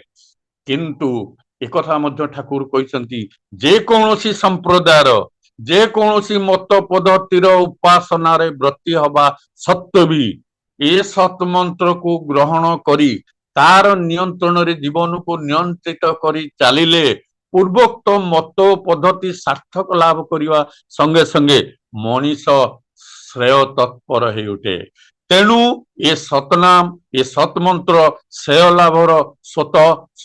କିନ୍ତୁ ଏକଥା ମଧ୍ୟ ଠାକୁର କହିଛନ୍ତି, ଯେକୌଣସି ସମ୍ପ୍ରଦାୟର ଯେକୌଣସି ମତ ପଦ୍ଧତିର ଉପାସନାରେ ବ୍ରତୀ ହବା ସତ୍ତ୍ୱେ ବି ଏ ସତ୍ ମନ୍ତ୍ରକୁ ଗ୍ରହଣ କରି ତାର ନିୟନ୍ତ୍ରଣରେ ଜୀବନକୁ ନିୟନ୍ତ୍ରିତ କରି ଚାଲିଲେ ପୂର୍ବୋକ୍ତ ମତ ପଦ୍ଧତି ସାର୍ଥକ ଲାଭ କରିବା ସଙ୍ଗେ ସଙ୍ଗେ ମଣିଷ ଶ୍ରେୟ ତତ୍ପର ହେଇ ଉଠେ। ତେଣୁ ଏ ସତନାମ, ଏ ସତ୍ ମନ୍ତ୍ର ଶ୍ରେୟ ଲାଭର ସ୍ୱତ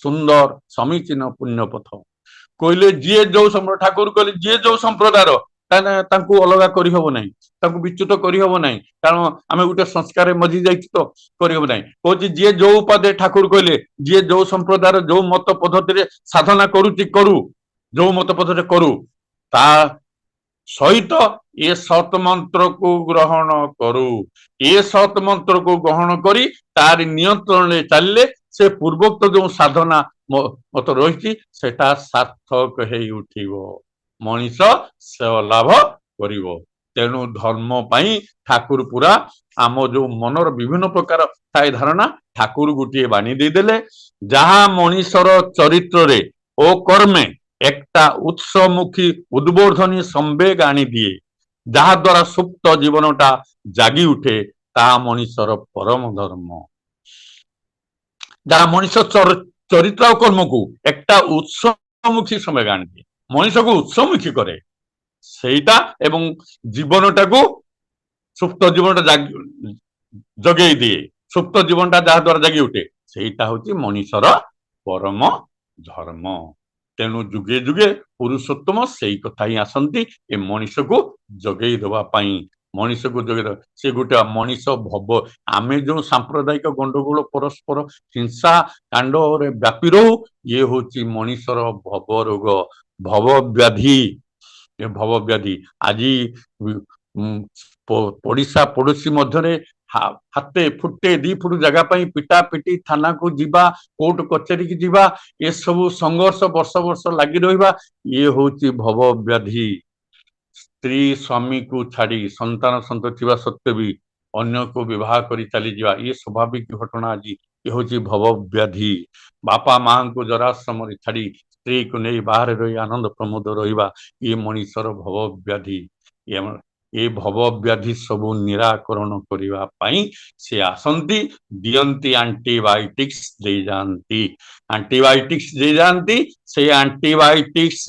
ସୁନ୍ଦର ସମୀଚୀନ ପୁଣ୍ୟ ପଥ। କହିଲେ ଯିଏ ଯୋଉ ଠାକୁର କହିଲେ ଯିଏ ଯୋଉ ସମ୍ପ୍ରଦାୟର, ତାଙ୍କୁ ଅଲଗା କରିହବ ନାହିଁ, ତାଙ୍କୁ ବିଚ୍ୟୁତ କରିହବ ନାହିଁ, କାରଣ ଆମେ ଗୋଟେ ସଂସ୍କାର ମଜି ଯାଇଛି ତ କରିହବ ନାହିଁ। କହୁଛି ଯିଏ ଯୋଉ ଉପାଧି, ଠାକୁର କହିଲେ ଯିଏ ଯୋଉ ସମ୍ପ୍ରଦାୟର ଯୋଉ ମତ ପଦ୍ଧତିରେ ସାଧନା କରୁଛି କରୁ, ଯୋଉ ମତ ପଦ୍ଧତିରେ କରୁ, ତା ସହିତ ଏ ସତ୍ ମନ୍ତ୍ରକୁ ଗ୍ରହଣ କରୁ। ଏ ସତ୍ ମନ୍ତ୍ରକୁ ଗ୍ରହଣ କରି ତାରି ନିୟନ୍ତ୍ରଣରେ ଚାଲିଲେ ସେ ପୂର୍ବୋକ୍ତ ଯୋଉ ସାଧନା ମତ ରହିଛି ସେଟା ସାର୍ଥକ ହେଇ ଉଠିବ, ମଣିଷ ଶ୍ରେୟ ଲାଭ କରିବ। ତେଣୁ ଧର୍ମ ପାଇଁ ଠାକୁର ପୁରା ଆମ ଯୋଉ ମନର ବିଭିନ୍ନ ପ୍ରକାର ଥାଏ ଧାରଣା, ଠାକୁର ଗୋଟିଏ ବାଣୀ ଦେଇଦେଲେ, ଯାହା ମଣିଷର ଚରିତ୍ରରେ ଓ କର୍ମେ একটা ଉତ୍ସମୁଖୀ ଉଦ୍ବୋଧନୀ ସମ୍ବେଗ ଆଣିଦିଏ, ଯାହା ଦ୍ୱାରା ସୁପ୍ତ ଜୀବନଟା ଜାଗି ଉଠେ, ତାହା ମଣିଷର ପରମ ଧର୍ମ। ଯାହା ମଣିଷ ଚରିତ୍ର ଆଉ କର୍ମକୁ একটা ଉତ୍ସମୁଖୀ ସମ୍ବେଗ ଆଣିଦିଏ, ମଣିଷକୁ ଉତ୍ସମୁଖୀ କରେ ସେଇଟା, ଏବଂ ଜୀବନଟାକୁ ସୁପ୍ତ ଜୀବନଟା ଜଗେଇ ଦିଏ, ସୁପ୍ତ ଜୀବନଟା ଯାହା ଦ୍ୱାରା ଜାଗି ଉଠେ, ସେଇଟା ହଉଛି ମଣିଷର ପରମ ଧର୍ମ। ତେଣୁ ଯୁଗେ ଯୁଗେ ପୁରୁଷୋତ୍ତମ ସେଇ କଥା ହିଁ ଆସନ୍ତି ଏ ମଣିଷକୁ ଜଗେଇ ଦେବା ପାଇଁ। ମଣିଷକୁ ଜଗେଇ ଦେବା, ସେ ଗୋଟେ ମଣିଷ ଭବ, ଆମେ ଯୋଉ ସାମ୍ପ୍ରଦାୟିକ ଗଣ୍ଡଗୋଳ ପରସ୍ପର ହିଂସା କାଣ୍ଡରେ ବ୍ୟାପି ରହୁ, ଇଏ ହଉଛି ମଣିଷର ଭବ ରୋଗ, ଭବ ବ୍ୟାଧି। ଏ ଭବ ବ୍ୟାଧି ଆଜି ପଡିଶା ପଡୋଶୀ ମଧ୍ୟରେ ହାତେ ଫୁଟେ 2 ଫୁଟ ଜାଗା ପାଇଁ ପିଟା ପିଟି, ଥାନାକୁ ଯିବା, କୋର୍ଟ କଚେରୀକି ଯିବା, ଏସବୁ ସଂଘର୍ଷ ବର୍ଷ ବର୍ଷ ଲାଗି ରହିବା, ଇଏ ହଉଛି ଭବ ବ୍ୟାଧି। ସ୍ତ୍ରୀ ସ୍ୱାମୀକୁ ଛାଡି ସନ୍ତାନ ସନ୍ତତି ଥିବା ସତ୍ତ୍ୱେ ବି ଅନ୍ୟକୁ ବିବାହ କରି ଚାଲିଯିବା, ଇଏ ସ୍ୱାଭାବିକ ଘଟଣା। ଆଜି ଇଏ ହଉଛି ଭବ ବ୍ୟାଧି। ବାପା ମାଙ୍କୁ ଜରାଶ୍ରମରେ ଛାଡି ସ୍ତ୍ରୀକୁ ନେଇ ବାହାରେ ରହି ଆନନ୍ଦ ପ୍ରମୋଦ ରହିବା, ଇଏ ମଣିଷର ଭବ ବ୍ୟାଧି। ଏ ଭବ ବ୍ୟାଧି ସବୁ ନିରାକରଣ କରିବା ପାଇଁ ସେ ଆସନ୍ତି, ଦିଅନ୍ତି ଆଣ୍ଟିବାୟୋଟିକ୍ସ ଦେଇଯାଆନ୍ତି, ଆଣ୍ଟିବାୟୋଟିକ୍ସ ଦେଇଯାଆନ୍ତି। ସେଇ ଆଣ୍ଟିବାୟୋଟିକ୍ସ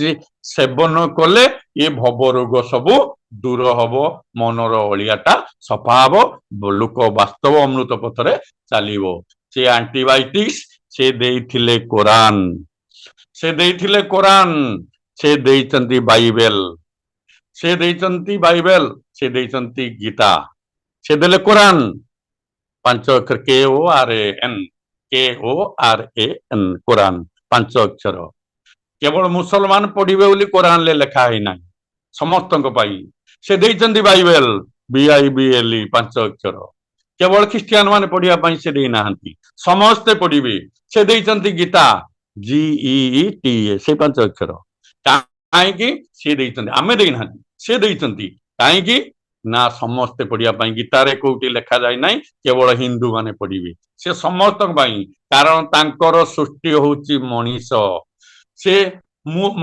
ସେବନ କଲେ ଏ ଭବ ରୋଗ ସବୁ ଦୂର ହବ, ମନର ଅଳିଆଟା ସଫା ହବ, ଲୋକ ବାସ୍ତବ ଅମୃତ ପଥରେ ଚାଲିବ। ସେ ଆଣ୍ଟିବାୟୋଟିକ୍ସ ସେ ଦେଇଥିଲେ କୋରାନ, ସେ ଦେଇଥିଲେ କୋରାନ, ସେ ଦେଇଛନ୍ତି ବାଇବେଲ, ସେ ଦେଇଛନ୍ତି ବାଇବେଲ, ସେ ଦେଇଛନ୍ତି ଗୀତା, ସେ ଦେଲେ କୋରାନ 5 ଅକ୍ଷର KORAN, KORAN, କୋରାନ 5 ଅକ୍ଷର। କେବଳ ମୁସଲମାନ ପଢିବେ ବୋଲି କୋରାନରେ ଲେଖା ହେଇନାହିଁ, ସମସ୍ତଙ୍କ ପାଇଁ। ସେ ଦେଇଛନ୍ତି ବାଇବେଲ BIBLE 5 ଅକ୍ଷର, କେବଳ ଖ୍ରୀଷ୍ଟିଆନ ମାନେ ପଢିବା ପାଇଁ ସେ ଦେଇନାହାନ୍ତି, ସମସ୍ତେ ପଢିବେ। ସେ ଦେଇଛନ୍ତି ଗୀତା GEETA, ସେ 5 ଅକ୍ଷର। କାହିଁକି ସେ ଦେଇଛନ୍ତି? ଆମେ ଦେଇନାହାନ୍ତି, ସେ ଦେଇଛନ୍ତି। କାହିଁକି ନା ସମସ୍ତେ ପଢିବା ପାଇଁ। ଗୀତାରେ କୋଉଠି ଲେଖା ଯାଇ ନାହିଁ କେବଳ ହିନ୍ଦୁ ମାନେ ପଢିବେ, ସେ ସମସ୍ତଙ୍କ ପାଇଁ। କାରଣ ତାଙ୍କର ସୃଷ୍ଟି ହଉଛି ମଣିଷ। ସେ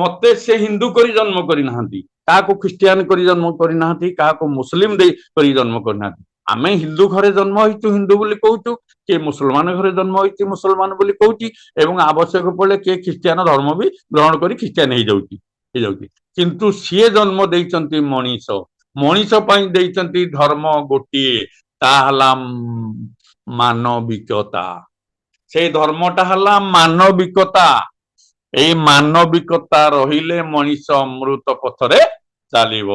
ମତେ ସେ ହିନ୍ଦୁ କରି ଜନ୍ମ କରିନାହାନ୍ତି, କାହାକୁ ଖ୍ରୀଷ୍ଟିଆନ କରି ଜନ୍ମ କରିନାହାନ୍ତି, କାହାକୁ ମୁସଲିମ ଦେଇ କରି ଜନ୍ମ କରିନାହାନ୍ତି। ଆମେ ହିନ୍ଦୁ ଘରେ ଜନ୍ମ ହେଇଛୁ, ହିନ୍ଦୁ ବୋଲି କହୁଛୁ, କିଏ ମୁସଲମାନ ଘରେ ଜନ୍ମ ହେଇଛି ମୁସଲମାନ ବୋଲି କହୁଛି, ଏବଂ ଆବଶ୍ୟକ ପଡିଲେ କିଏ ଖ୍ରୀଷ୍ଟିଆନ ଧର୍ମ ବି ଗ୍ରହଣ କରି ଖ୍ରୀଷ୍ଟିଆନ ହେଇଯାଉଛି। କିନ୍ତୁ ସିଏ ଜନ୍ମ ଦେଇଛନ୍ତି ମଣିଷ, ମଣିଷ ପାଇଁ ଦେଇଛନ୍ତି ଧର୍ମ ଗୋଟିଏ, ତାହା ହେଲା ମାନବିକତା। ସେଇ ଧର୍ମଟା ହେଲା ମାନବିକତା। ଏଇ ମାନବିକତା ରହିଲେ ମଣିଷ ଅମୃତ ପଥରେ ଚାଲିବ।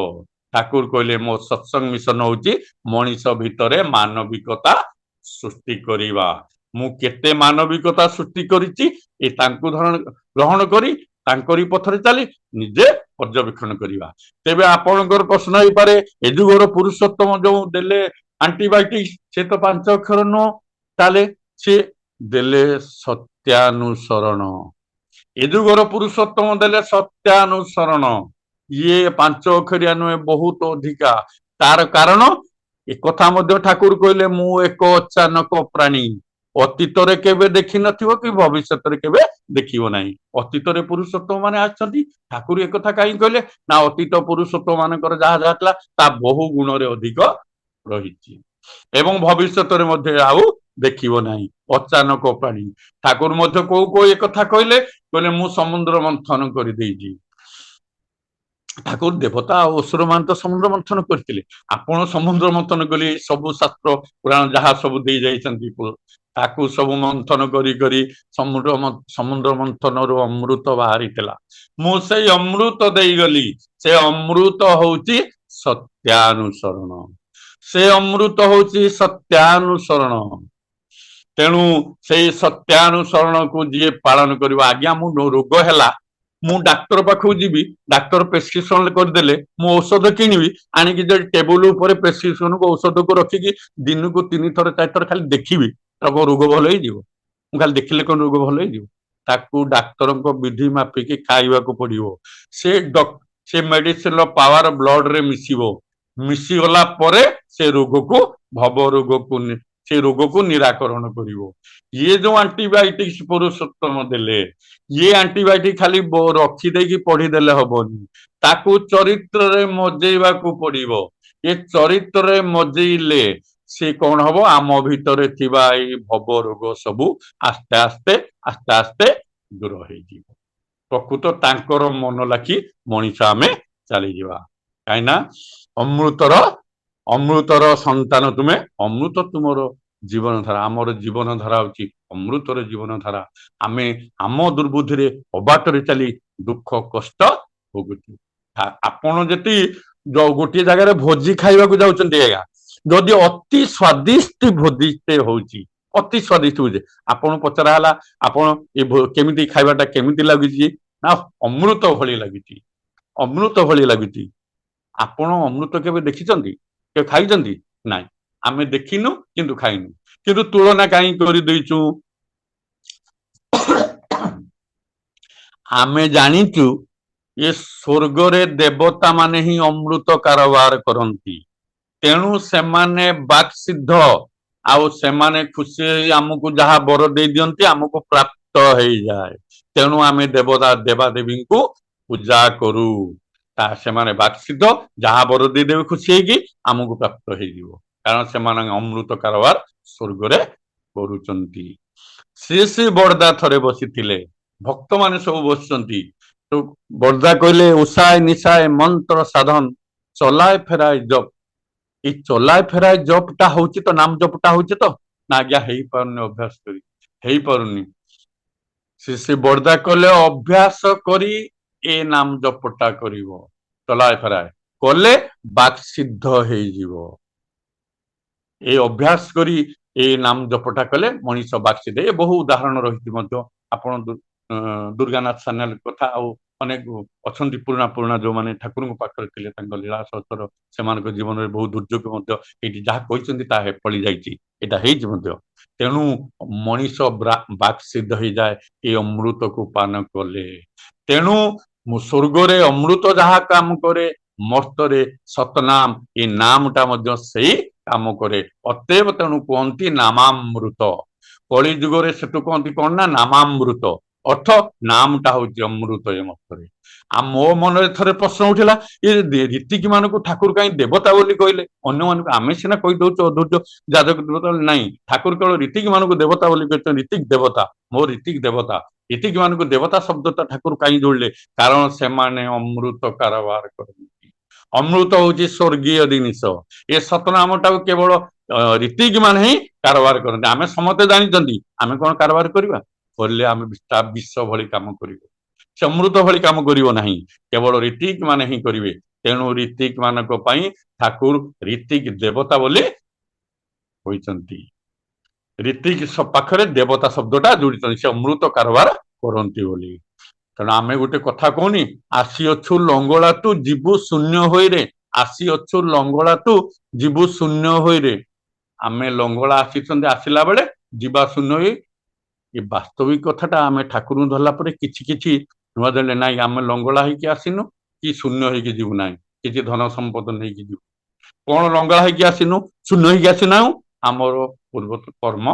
ଠାକୁର କହିଲେ ମୋ ସତ୍ସଙ୍ଗ ମିଶନ ହଉଛି ମଣିଷ ଭିତରେ ମାନବିକତା ସୃଷ୍ଟି କରିବା। ମୁଁ କେତେ ମାନବିକତା ସୃଷ୍ଟି କରିଛି ଏ ତାଙ୍କୁ ଗ୍ରହଣ କରି ତାଙ୍କରି ପଥରେ ଚାଲି ନିଜେ ପର୍ଯ୍ୟବେକ୍ଷଣ କରିବା। ତେବେ ଆପଣଙ୍କର ପ୍ରଶ୍ନ ହେଇପାରେ ଏ ଯୁଗର ପୁରୁଷୋତ୍ତମ ଯୋଉ ଦେଲେ ଆଣ୍ଟିବାୟୋଟିକ ସେ ତ 5 ଅକ୍ଷର ନୁହଁ, ତାହେଲେ ସେ ଦେଲେ ସତ୍ୟାନୁସରଣ। ଏ ଯୁଗର ପୁରୁଷୋତ୍ତମ ଦେଲେ ସତ୍ୟାନୁସରଣ। ଇଏ 5 ଅକ୍ଷରିଆ ନୁହେଁ, ବହୁତ ଅଧିକା। ତାର କାରଣ ଏକଥା ମଧ୍ୟ ଠାକୁର କହିଲେ ମୁଁ ଏକ ଅଚାନକ ପ୍ରାଣୀ। ଅତୀତରେ କେବେ ଦେଖିନଥିବ କି ଭବିଷ୍ୟତରେ କେବେ ଦେଖିବ ନାହିଁ। ଅତୀତରେ ପୁରୁଷୋତ୍ତମ ମାନେ ଆସିଛନ୍ତି। ଠାକୁର ଏକଥା କାହିଁକି କହିଲେ ନା ଅତୀତ ପୁରୁଷୋତ୍ତମ ମାନଙ୍କର ଯାହା ଯାହା ଥିଲା ତା ବହୁ ଗୁଣରେ ଅଧିକ ରହିଛି ଏବଂ ଭବିଷ୍ୟତରେ ମଧ୍ୟ ଆଉ ଦେଖିବ ନାହିଁ। ଅଚାନକ ପ୍ରାଣୀ। ଠାକୁର ମଧ୍ୟ କୋଉ ଏକଥା କହିଲେ ମୁଁ ସମୁଦ୍ର ମନ୍ଥନ କରିଦେଇଛି। ଠାକୁର ଦେବତା ଆଉ ଅସୁର ମାନେ ତ ସମୁଦ୍ର ମନ୍ଥନ କରିଥିଲେ। ଆପଣ ସମୁଦ୍ର ମନ୍ଥନ କଲେ ସବୁ ଶାସ୍ତ୍ର ପୁରାଣ ଯାହା ସବୁ ଦେଇ ଯାଇଛନ୍ତି ତାକୁ ସବୁ ମନ୍ଥନ କରି କରି ସମୁଦ୍ର ମନ୍ଥନରୁ ଅମୃତ ବାହାରିଥିଲା। ମୁଁ ସେଇ ଅମୃତ ଦେଇଗଲି। ସେ ଅମୃତ ହଉଛି ସତ୍ୟାନୁସରଣ। ସେ ଅମୃତ ହଉଛି ସତ୍ୟାନୁସରଣ। ତେଣୁ ସେଇ ସତ୍ୟାନୁସରଣକୁ ଯିଏ ପାଳନ କରିବ। ଆଜ୍ଞା ମୁଁ ରୋଗ ହେଲା, ମୁଁ ଡାକ୍ତର ପାଖକୁ ଯିବି, ଡାକ୍ତର ପ୍ରେସକ୍ରିପସନ କରିଦେଲେ ମୁଁ ଔଷଧ କିଣିବି, ଆଣିକି ଯଦି ଟେବୁଲ ଉପରେ ପ୍ରେସକ୍ରିପସନକୁ ଔଷଧକୁ ରଖିକି ଦିନକୁ 3 ଥର 4 ଥର ଖାଲି ଦେଖିବି, ତାକୁ ରୋଗ ଭଲ ହେଇଯିବ? ମୁଁ ଖାଲି ଦେଖିଲେ କଣ ରୋଗ ଭଲ ହେଇଯିବ? ତାକୁ ଡାକ୍ତରଙ୍କ ବିଧି ମାପିକି ଖାଇବାକୁ ପଡିବ। ସେ ମେଡିସିନର ପାୱାର ବ୍ଲଡରେ ମିଶିବ। ମିଶିଗଲା ପରେ ସେ ରୋଗକୁ ଭବ ରୋଗକୁ ସେ ରୋଗକୁ ନିରାକରଣ କରିବ। ଇଏ ଯୋଉ ଆଣ୍ଟିବାୟୋଟିକ୍ସ ପୁରୁଷୋତ୍ତମ ଦେଲେ, ଇଏ ଆଣ୍ଟିବାୟୋଟିକ ଖାଲି ରଖିଦେଇକି ପଢିଦେଲେ ହବନି, ତାକୁ ଚରିତ୍ରରେ ମଜେଇବାକୁ ପଡିବ। ଏ ଚରିତ୍ରରେ ମଜେଇଲେ ସେ କଣ ହବ, ଆମ ଭିତରେ ଥିବା ଏଇ ଭବ ରୋଗ ସବୁ ଆସ୍ତେ ଆସ୍ତେ ଆସ୍ତେ ଆସ୍ତେ ଦୂର ହେଇଯିବ। ପ୍ରକୃତ ତାଙ୍କର ମନ ଲାଖି ମଣିଷ ଆମେ ଚାଲିଯିବା। କାହିଁକି ନା ଅମୃତର ସନ୍ତାନ ତୁମେ, ଅମୃତ ତୁମର ଜୀବନ ଧାରା। ଆମର ଜୀବନ ଧାରା ହଉଛି ଅମୃତର ଜୀବନ ଧାରା। ଆମେ ଆମ ଦୁର୍ବୁଦ୍ଧିରେ ଅବାଟରେ ଚାଲି ଦୁଃଖ କଷ୍ଟ ଭୋଗୁଛୁ। ଆପଣ ଯଦି ଗୋଟିଏ ଜାଗାରେ ଭୋଜି ଖାଇବାକୁ ଯାଉଛନ୍ତି ଆଜ୍ଞା, ଯଦି ଅତି ସ୍ଵାଦିଷ୍ଟ ଭୋଜିଟେ ହଉଛି, ଅତି ସ୍ଵାଦିଷ୍ଟ ହଉଛି, ଆପଣଙ୍କୁ ପଚରା ହେଲା ଆପଣ ଏ କେମିତି ଖାଇବାଟା କେମିତି ଲାଗୁଛି? ନା ଅମୃତ ଭଳି ଲାଗୁଛି, ଅମୃତ ଭଳି ଲାଗୁଛି। ଆପଣ ଅମୃତ କେବେ ଦେଖିଛନ୍ତି, କେବେ ଖାଇଛନ୍ତି? ନାଇଁ, ଆମେ ଦେଖିନୁ କିନ୍ତୁ ଖାଇନୁ। କିନ୍ତୁ ତୁଳନା କାହିଁକି କରିଦେଇଛୁ? ଆମେ ଜାଣିଛୁ ଏ ସ୍ୱର୍ଗରେ ଦେବତା ମାନେ ହିଁ ଅମୃତ କାରବାର କରନ୍ତି। ତେଣୁ ସେମାନେ ବାକ୍ସିଦ୍ଧ, ଆଉ ସେମାନେ ଖୁସି ହେଇ ଆମକୁ ଯାହା ବର ଦେଇ ଦିଅନ୍ତି ଆମକୁ ପ୍ରାପ୍ତ ହେଇଯାଏ। ତେଣୁ ଆମେ ଦେବାଦେବୀଙ୍କୁ ପୂଜା କରୁ। ସେମାନେ ବାକ୍ସିଦ୍ଧ, ଯାହା ବର ଦେଇଦେବେ ଖୁସି ହେଇକି ଆମକୁ ପ୍ରାପ୍ତ ହେଇଯିବ। କାରଣ ସେମାନେ ଅମୃତ କାରବାର ସ୍ୱର୍ଗରେ କରୁଛନ୍ତି। ଶ୍ରୀ ବରଦା ଥରେ ବସିଥିଲେ, ଭକ୍ତ ମାନେ ସବୁ ବସିଛନ୍ତି। ବରଦା କହିଲେ ଉଷାଏ ନିଶାଏ ମନ୍ତ୍ର ସାଧନ, ଚଲାଏ ଫେରାଏ ଜପ। ଏଇ ଚଲାଏ ଫେରାଏ ଜପ ଟା ହଉଛି ତ, ନାମ ଜପଟା ହଉଛି ତ? ନା ଆଜ୍ଞା ହେଇପାରୁନି, ଅଭ୍ୟାସ କରି ହେଇପାରୁନି। ଶ୍ରୀ ବରଦା କହିଲେ ଅଭ୍ୟାସ କରି ଏ ନାମ ଜପଟା କରିବ। ଚଲାଏ ଫେରାଏ କଲେ ବାକ୍ସିଦ୍ଧ ହେଇଯିବ। ଏ ଅଭ୍ୟାସ କରି ଏ ନାମ ଜପଟା କଲେ ମଣିଷ ବାକ୍ସିଦ୍ଧ। ଏ ବହୁ ଉଦାହରଣ ରହିଛି ମଧ୍ୟ। ଆପଣ ଦୁର୍ଗାନାଥ ସାନ୍ୟାଲ କଥା ଆଉ ଅନେକ ଅଛନ୍ତି ପୁରୁଣା ଯୋଉମାନେ ଠାକୁରଙ୍କ ପାଖରେ ଥିଲେ, ତାଙ୍କ ଲୀଳା ସହଚର, ସେମାନଙ୍କ ଜୀବନରେ ବହୁ ଦୁର୍ଯୋଗ ମଧ୍ୟ ଏଇଠି ଯାହା କହିଛନ୍ତି ତାହା ଫଳି ଯାଇଛି, ଏଇଟା ହେଇଛି ମଧ୍ୟ। ତେଣୁ ମଣିଷ ବାକ୍ସିଦ୍ଧ ହେଇଯାଏ ଏ ଅମୃତକୁ ପାନ କଲେ। ତେଣୁ ସ୍ୱର୍ଗରେ ଅମୃତ ଯାହା କାମ କରେ, ମର୍ତ୍ତରେ ସତନାମ, ଏ ନାମଟା ମଧ୍ୟ ସେଇ କାମ କରେ। ଅତଏବ ତେଣୁ କୁହନ୍ତି ନାମାମୃତ। କଳି ଯୁଗରେ ସେଠୁ କହନ୍ତି କଣ ନା ନାମାମୃତ, ଅର୍ଥ ନାମଟା ହଉଛି ଅମୃତ। ଏ ମତରେ ମୋ ମନରେ ଥରେ ପ୍ରଶ୍ନ ଉଠିଲା, ଏ ରୀତିକି ମାନଙ୍କୁ ଠାକୁର କାହିଁ ଦେବତା ବୋଲି କହିଲେ? ଅନ୍ୟମାନଙ୍କୁ ଆମେ ସିନା କହିଦଉଛୁ ଅଧୈର୍ଯ୍ୟ ଯାଜକ ଦେବତା, ନାଇଁ, ଠାକୁର କେବଳ ରୀତିକି ମାନଙ୍କୁ ଦେବତା ବୋଲି କହିଛନ୍ତି। ରୀତିକ ଦେବତା, ମୋ ରୀତିକ ଦେବତା। ରୀତିକି ମାନଙ୍କୁ ଦେବତା ଶବ୍ଦଟା ଠାକୁର କାହିଁ ଯୋଡ଼ିଲେ? କାରଣ ସେମାନେ ଅମୃତ କାରବାର କରନ୍ତି। ଅମୃତ ହଉଛି ସ୍ୱର୍ଗୀୟ ଜିନିଷ। ଏ ସତନାମଟାକୁ କେବଳ ରୀତିକ ମାନେ ହିଁ କାରବାର କରନ୍ତି। ଆମେ ସମସ୍ତେ ଜାଣିଛନ୍ତି, ଆମେ କଣ କାରବାର କରିବା? କରିଲେ ଆମେ ବିଷ ଭଳି କାମ କରିବ, ସେ ଅମୃତ ଭଳି କାମ କରିବ ନାହିଁ, କେବଳ ରୀତିକ ମାନେ ହିଁ କରିବେ। ତେଣୁ ରୀତିକ ମାନଙ୍କ ପାଇଁ ଠାକୁର ରୀତିକ ଦେବତା ବୋଲି କହିଛନ୍ତି। ରୀତିକ ପାଖରେ ଦେବତା ଶବ୍ଦଟା ଯୋଡ଼ିଛନ୍ତି, ସେ ଅମୃତ କାରବାର କରନ୍ତି ବୋଲି। ତେଣୁ ଆମେ ଗୋଟେ କଥା କହୁନି, ଆସିଅଛୁ ଲଙ୍ଗଳା ତୁ ଯିବୁ ଶୂନ୍ୟ ହୋଇରେ, ଆସିଅଛୁ ଲଙ୍ଗଳା ତୁ ଯିବୁ ଶୂନ୍ୟ ହୋଇରେ। ଆମେ ଲଙ୍ଗଳା ଆସିଛନ୍ତି, ଆସିଲା ବେଳେ ଯିବା ଶୂନ୍ୟ ହୋଇ। ଏ ବାସ୍ତବିକ କଥାଟା ଆମେ ଠାକୁରଙ୍କୁ ଧରିଲା ପରେ କିଛି କିଛି ନୂଆ ଦେଲେ ନାହିଁ, ଆମେ ଲଙ୍ଗଳା ହେଇକି ଆସିନୁ କି ଶୂନ୍ୟ ହେଇକି ଯିବୁ ନାହିଁ, କିଛି ଧନ ସମ୍ପଦ ନେଇକି ଯିବୁ। କଣ ଲଙ୍ଗଳା ହେଇକି ଆସିନୁ, ଶୂନ୍ୟ ହେଇକି ଆସିନାହୁଁ, ଆମର ପୂର୍ବ କର୍ମ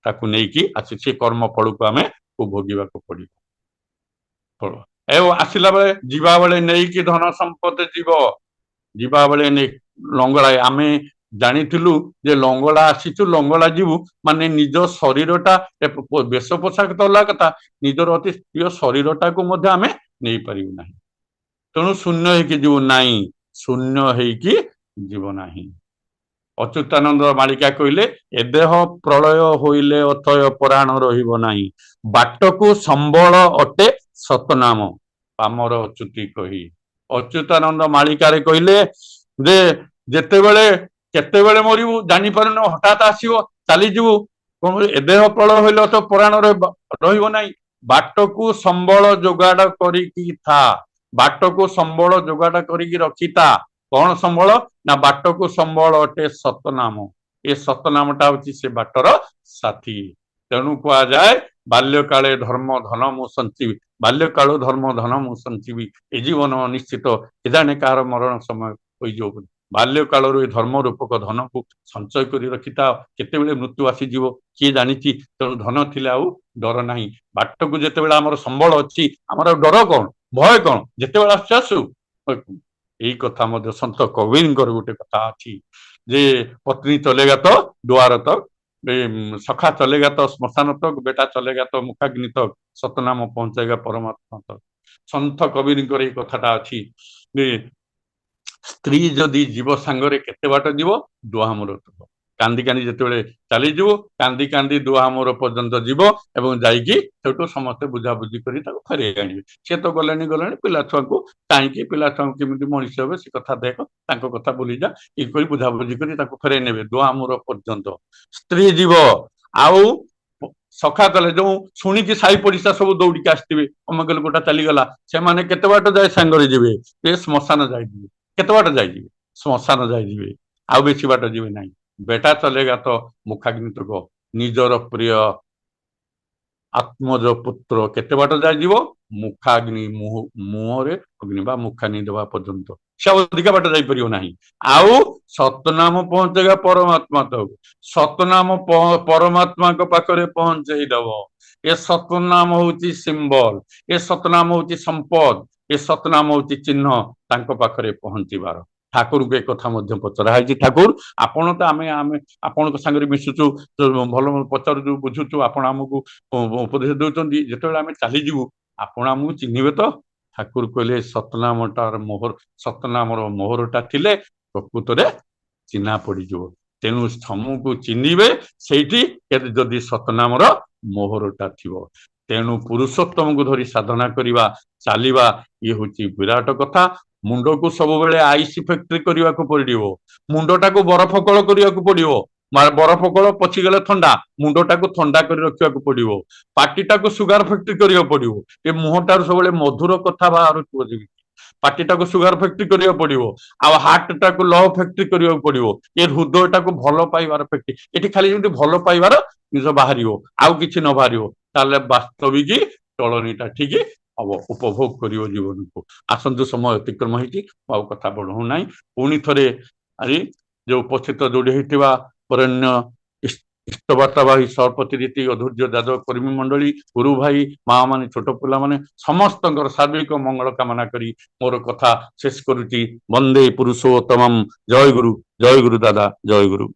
ତାକୁ ନେଇକି ଆସି ସେ କର୍ମ ଫଳକୁ ଆମେ ଭୋଗିବାକୁ ପଡିବ। ଆସିଲା ବେଳେ ଯିବା ବେଳେ ନେଇକି ଧନ ସମ୍ପଦ ଯିବ, ଯିବା ବେଳେ ଲଙ୍ଗଳା। ଆମେ ଜାଣିଥିଲୁ ଯେ ଲଙ୍ଗଳା ଆସିଛୁ ଲଙ୍ଗଳା ଯିବୁ, ମାନେ ନିଜ ଶରୀରଟା ବେଶ ପୋଷାକ ତ ଅଲଗା କଥା, ନିଜର ଅତି ପ୍ରିୟ ଶରୀରଟାକୁ ମଧ୍ୟ ଆମେ ନେଇପାରିବୁ ନାହିଁ। ତେଣୁ ଶୂନ୍ୟ ହେଇକି ଯିବୁ ନାହିଁ, ଶୂନ୍ୟ ହେଇକି ଯିବ ନାହିଁ। ଅଚ୍ୟୁତାନନ୍ଦ ମାଳିକା କହିଲେ, ଏ ଦେହ ପ୍ରଳୟ ହୋଇଲେ ଅଥୟ ପରାଣ ରହିବ ନାହିଁ, ବାଟକୁ ସମ୍ବଳ ଅଟେ ସତନାମ ପାମର ଅଚ୍ୟୁତି କହି। ଅଚ୍ୟୁତାନନ୍ଦ ମାଳିକାରେ କହିଲେ ଯେ ଯେତେବେଳେ କେତେବେଳେ ମରିବୁ ଜାଣିପାରୁନୁ, ହଠାତ୍ ଆସିବ, ଚାଲିଯିବୁ। କଣ ଏ ଦେହ ପ୍ରଳୟ ହୋଇଲେ ଅଥୟ ପରାଣ ରହିବ ନାହିଁ, ବାଟକୁ ସମ୍ବଳ ଯୋଗାଡ଼ କରିକି ଥା, ବାଟକୁ ସମ୍ବଳ ଯୋଗାଡ଼ କରିକି ରଖିଥା। କଣ ସମ୍ବଳ? ନା ବାଟକୁ ସମ୍ବଳ ଅଟେ ସତନାମ, ଏ ସତନାମଟା ହଉଛି ସେ ବାଟର ସାଥୀ। ତେଣୁ କୁହାଯାଏ, ବାଲ୍ୟକାଳେ ଧର୍ମ ଧନ ମୁଁ ସଞ୍ଚିବି, ବାଲ୍ୟକାଳୁ ଧର୍ମ ଧନ ମୁଁ ସଞ୍ଚିବି, ଏ ଜୀବନ ନିଶ୍ଚିତ କେଜାଣେ କାହାର ମରଣ ସମୟ ହୋଇଯିବ ବୋଲି। ବାଲ୍ୟକାଳରୁ ଏ ଧର୍ମ ରୂପକ ଧନକୁ ସଞ୍ଚୟ କରି ରଖିଥାଅ, କେତେବେଳେ ମୃତ୍ୟୁ ଆସିଯିବ କିଏ ଜାଣିଛି। ତେଣୁ ଧନ ଥିଲେ ଆଉ ଡର ନାହିଁ, ବାଟକୁ ଯେତେବେଳେ ଆମର ସମ୍ବଳ ଅଛି, ଆମର ଆଉ ଡର କଣ, ଭୟ କଣ, ଯେତେବେଳେ ଆସୁ ଆସୁ। ଏଇ କଥା ମଧ୍ୟ ସନ୍ଥ କବିରଙ୍କର ଗୋଟେ କଥା ଅଛି ଯେ ପତ୍ନୀ ଚଲେଗା ତ ଦୁଆର ତକ, ସଖା ଚଲେଗା ତ ଶ୍ମଶାନ ତକ, ବେଟା ଚଲେଗା ତ ମୁଖାଗ୍ନି ତକ, ସତନାମ ପହଞ୍ଚେଗା ପରମାତ୍ମା ତକ। ସନ୍ଥ କବିରଙ୍କର ଏଇ କଥାଟା ଅଛି ଯେ ସ୍ତ୍ରୀ ଯଦି ଯିବ ସାଙ୍ଗରେ କେତେ ବାଟ ଯିବ, ଦୁଆମୂଳ ତକ। କାନ୍ଦି କାନ୍ଦି ଯେତେବେଳେ ଚାଲିଯିବ, କାନ୍ଦି କାନ୍ଦି ଦୁଆମୂଳ ପର୍ଯ୍ୟନ୍ତ ଯିବ, ଏବଂ ଯାଇକି ସେଠୁ ସମସ୍ତେ ବୁଝାବୁଝି କରି ତାକୁ ଫେରେଇ ଆଣିବେ। ସେ ତ ଗଲେଣି ପିଲା ଛୁଆଙ୍କୁ କାହିଁକି, ପିଲା ଛୁଆଙ୍କୁ କେମିତି ମଣିଷ ହେବେ ସେ କଥା ଦେଖ, ତାଙ୍କ କଥା ଭୁଲିଯା, ଏ କରି ବୁଝାବୁଝି କରି ତାକୁ ଫେରେଇ ନେବେ ଦୁଆମୂଳ ପର୍ଯ୍ୟନ୍ତ। ସ୍ତ୍ରୀ ଯିବ, ଆଉ ସଖା କଲେ ଯୋଉ ଶୁଣିକି ସାହି ପଡିଶା ସବୁ ଦୌଡ଼ିକି ଆସିଥିବେ, ଅମକ ଲୋକଟା ଚାଲିଗଲା, ସେମାନେ କେତେ ବାଟ ଯାଏ ସାଙ୍ଗରେ ଯିବେ, ଏ ଶ୍ମଶାନ ଯାଇଯିବେ। କେତେ ବାଟ ଯାଇଯିବେ? ଶ୍ମଶାନ ଯାଇଯିବେ, ଆଉ ବେଶୀ ବାଟ ଯିବେ ନାହିଁ। ବେଟା ଚଲେଗା ତ ମୁଖାଗ୍ନି ତକ, ନିଜର ପ୍ରିୟ ଆତ୍ମଜ ପୁତ୍ର କେତେ ବାଟ ଯାଇଯିବ? ମୁଖାଗ୍ନି, ମୁହଁରେ ଅଗ୍ନି ବା ମୁଖାଗ୍ନି ଦେବା ପର୍ଯ୍ୟନ୍ତ, ସେ ଅଧିକା ବାଟ ଯାଇପାରିବ ନାହିଁ। ଆଉ ସତନାମ ପହଞ୍ଚେଗା ପରମାତ୍ମା ତକ, ସତନାମ ପରମାତ୍ମାଙ୍କ ପାଖରେ ପହଞ୍ଚେଇ ଦବ। ଏ ସତନାମ ହଉଛି ସିମ୍ବଲ, ଏ ସତନାମ ହଉଛି ସମ୍ପଦ, ଏ ସତନାମ ହଉଛି ଚିହ୍ନ ତାଙ୍କ ପାଖରେ ପହଞ୍ଚିବାର। ଠାକୁରଙ୍କୁ ଏ କଥା ମଧ୍ୟ ପଚରା ହେଇଛି, ଠାକୁର ଆପଣ ତ ଆମେ ଆପଣଙ୍କ ସାଙ୍ଗରେ ମିଶୁଛୁ, ଭଲ ପଚାରୁଛୁ, ବୁଝୁଛୁ, ଆପଣ ଆମକୁ ଉପଦେଶ ଦଉଛନ୍ତି, ଯେତେବେଳେ ଆମେ ଚାଲିଯିବୁ ଆପଣ ଆମକୁ ଚିହ୍ନିବେ ତ? ଠାକୁର କହିଲେ ସତନାମଟାର ମୋହର, ସତନାମର ମୋହରଟା ଥିଲେ ପ୍ରକୃତରେ ଚିହ୍ନା ପଡିଯିବ। ତେଣୁ ସମକୁ ଚିହ୍ନିବେ ସେଇଠି ଯଦି ସତନାମର ମୋହରଟା ଥିବ। ତେଣୁ ପୁରୁଷୋତ୍ତମକୁ ଧରି ସାଧନା କରିବା, ଚାଲିବା, ଇଏ ହଉଛି ବିରାଟ କଥା। ମୁଣ୍ଡକୁ ସବୁବେଳେ ଆଇସ ଫ୍ୟାକ୍ଟ୍ରି କରିବାକୁ ପଡିବ, ମୁଣ୍ଡଟାକୁ ବରଫ କଳ କରିବାକୁ ପଡିବ, ବରଫ କଳ ପଚିଗଲେ ଥଣ୍ଡା, ମୁଣ୍ଡଟାକୁ ଥଣ୍ଡା କରି ରଖିବାକୁ ପଡିବ। ପାଟିଟାକୁ ସୁଗାର ଫ୍ୟାକ୍ଟ୍ରି କରିବାକୁ ପଡିବ, ଏ ମୁହଁଟାରୁ ସବୁବେଳେ ମଧୁର କଥା ବାହାରୁଥିବ ଯେମିତି, ପାଟିଟାକୁ ସୁଗାର ଫ୍ୟାକ୍ଟ୍ରି କରିବାକୁ ପଡିବ। ଆଉ ହାର୍ଟଟାକୁ ଲଭ ଫ୍ୟାକ୍ଟ୍ରି କରିବାକୁ ପଡିବ, ଏ ହୃଦୟଟାକୁ ଭଲ ପାଇବାର ଫ୍ୟାକ୍ଟ୍ରି। ଏଠି ଖାଲି ଯେମିତି ଭଲ ପାଇବାର ଜିନିଷ ବାହାରିବ, ଆଉ କିଛି ନ ବାହାରିବ, ତାହେଲେ ବାସ୍ତବିକ ଚଳନୀଟା ଠିକ ହବ, ଉପଭୋଗ କରିବ ଜୀବନକୁ। ଆସନ୍ତୁ, ସମୟ ଅତିକ୍ରମ ହେଇଛି, ଆଉ କଥା ବଢଉ ନାହିଁ। ପୁଣି ଥରେ ଆଜି ଯୋଉ ଉପସ୍ଥିତ ଯୋଉଠି ହେଇଥିବା ବରେଣ୍ୟ ଇଷ୍ଟବାର୍ତ୍ତାବାହୀ ସଭାପତି ରୀତି ଅଧୈର୍ଯ୍ୟ ଯାଦବ କର୍ମୀ ମଣ୍ଡଳୀ, ଗୁରୁ ଭାଇ, ମା ମାନେ, ଛୋଟ ପିଲାମାନେ ସମସ୍ତଙ୍କର ସାର୍ବିକ ମଙ୍ଗଳ କାମନା କରି ମୋର କଥା ଶେଷ କରୁଛି। ବନ୍ଦେ ପୁରୁଷୋତ୍ତମମ୍। ଜୟ ଗୁରୁ, ଜୟ ଗୁରୁ ଦାଦା, ଜୟ ଗୁରୁ।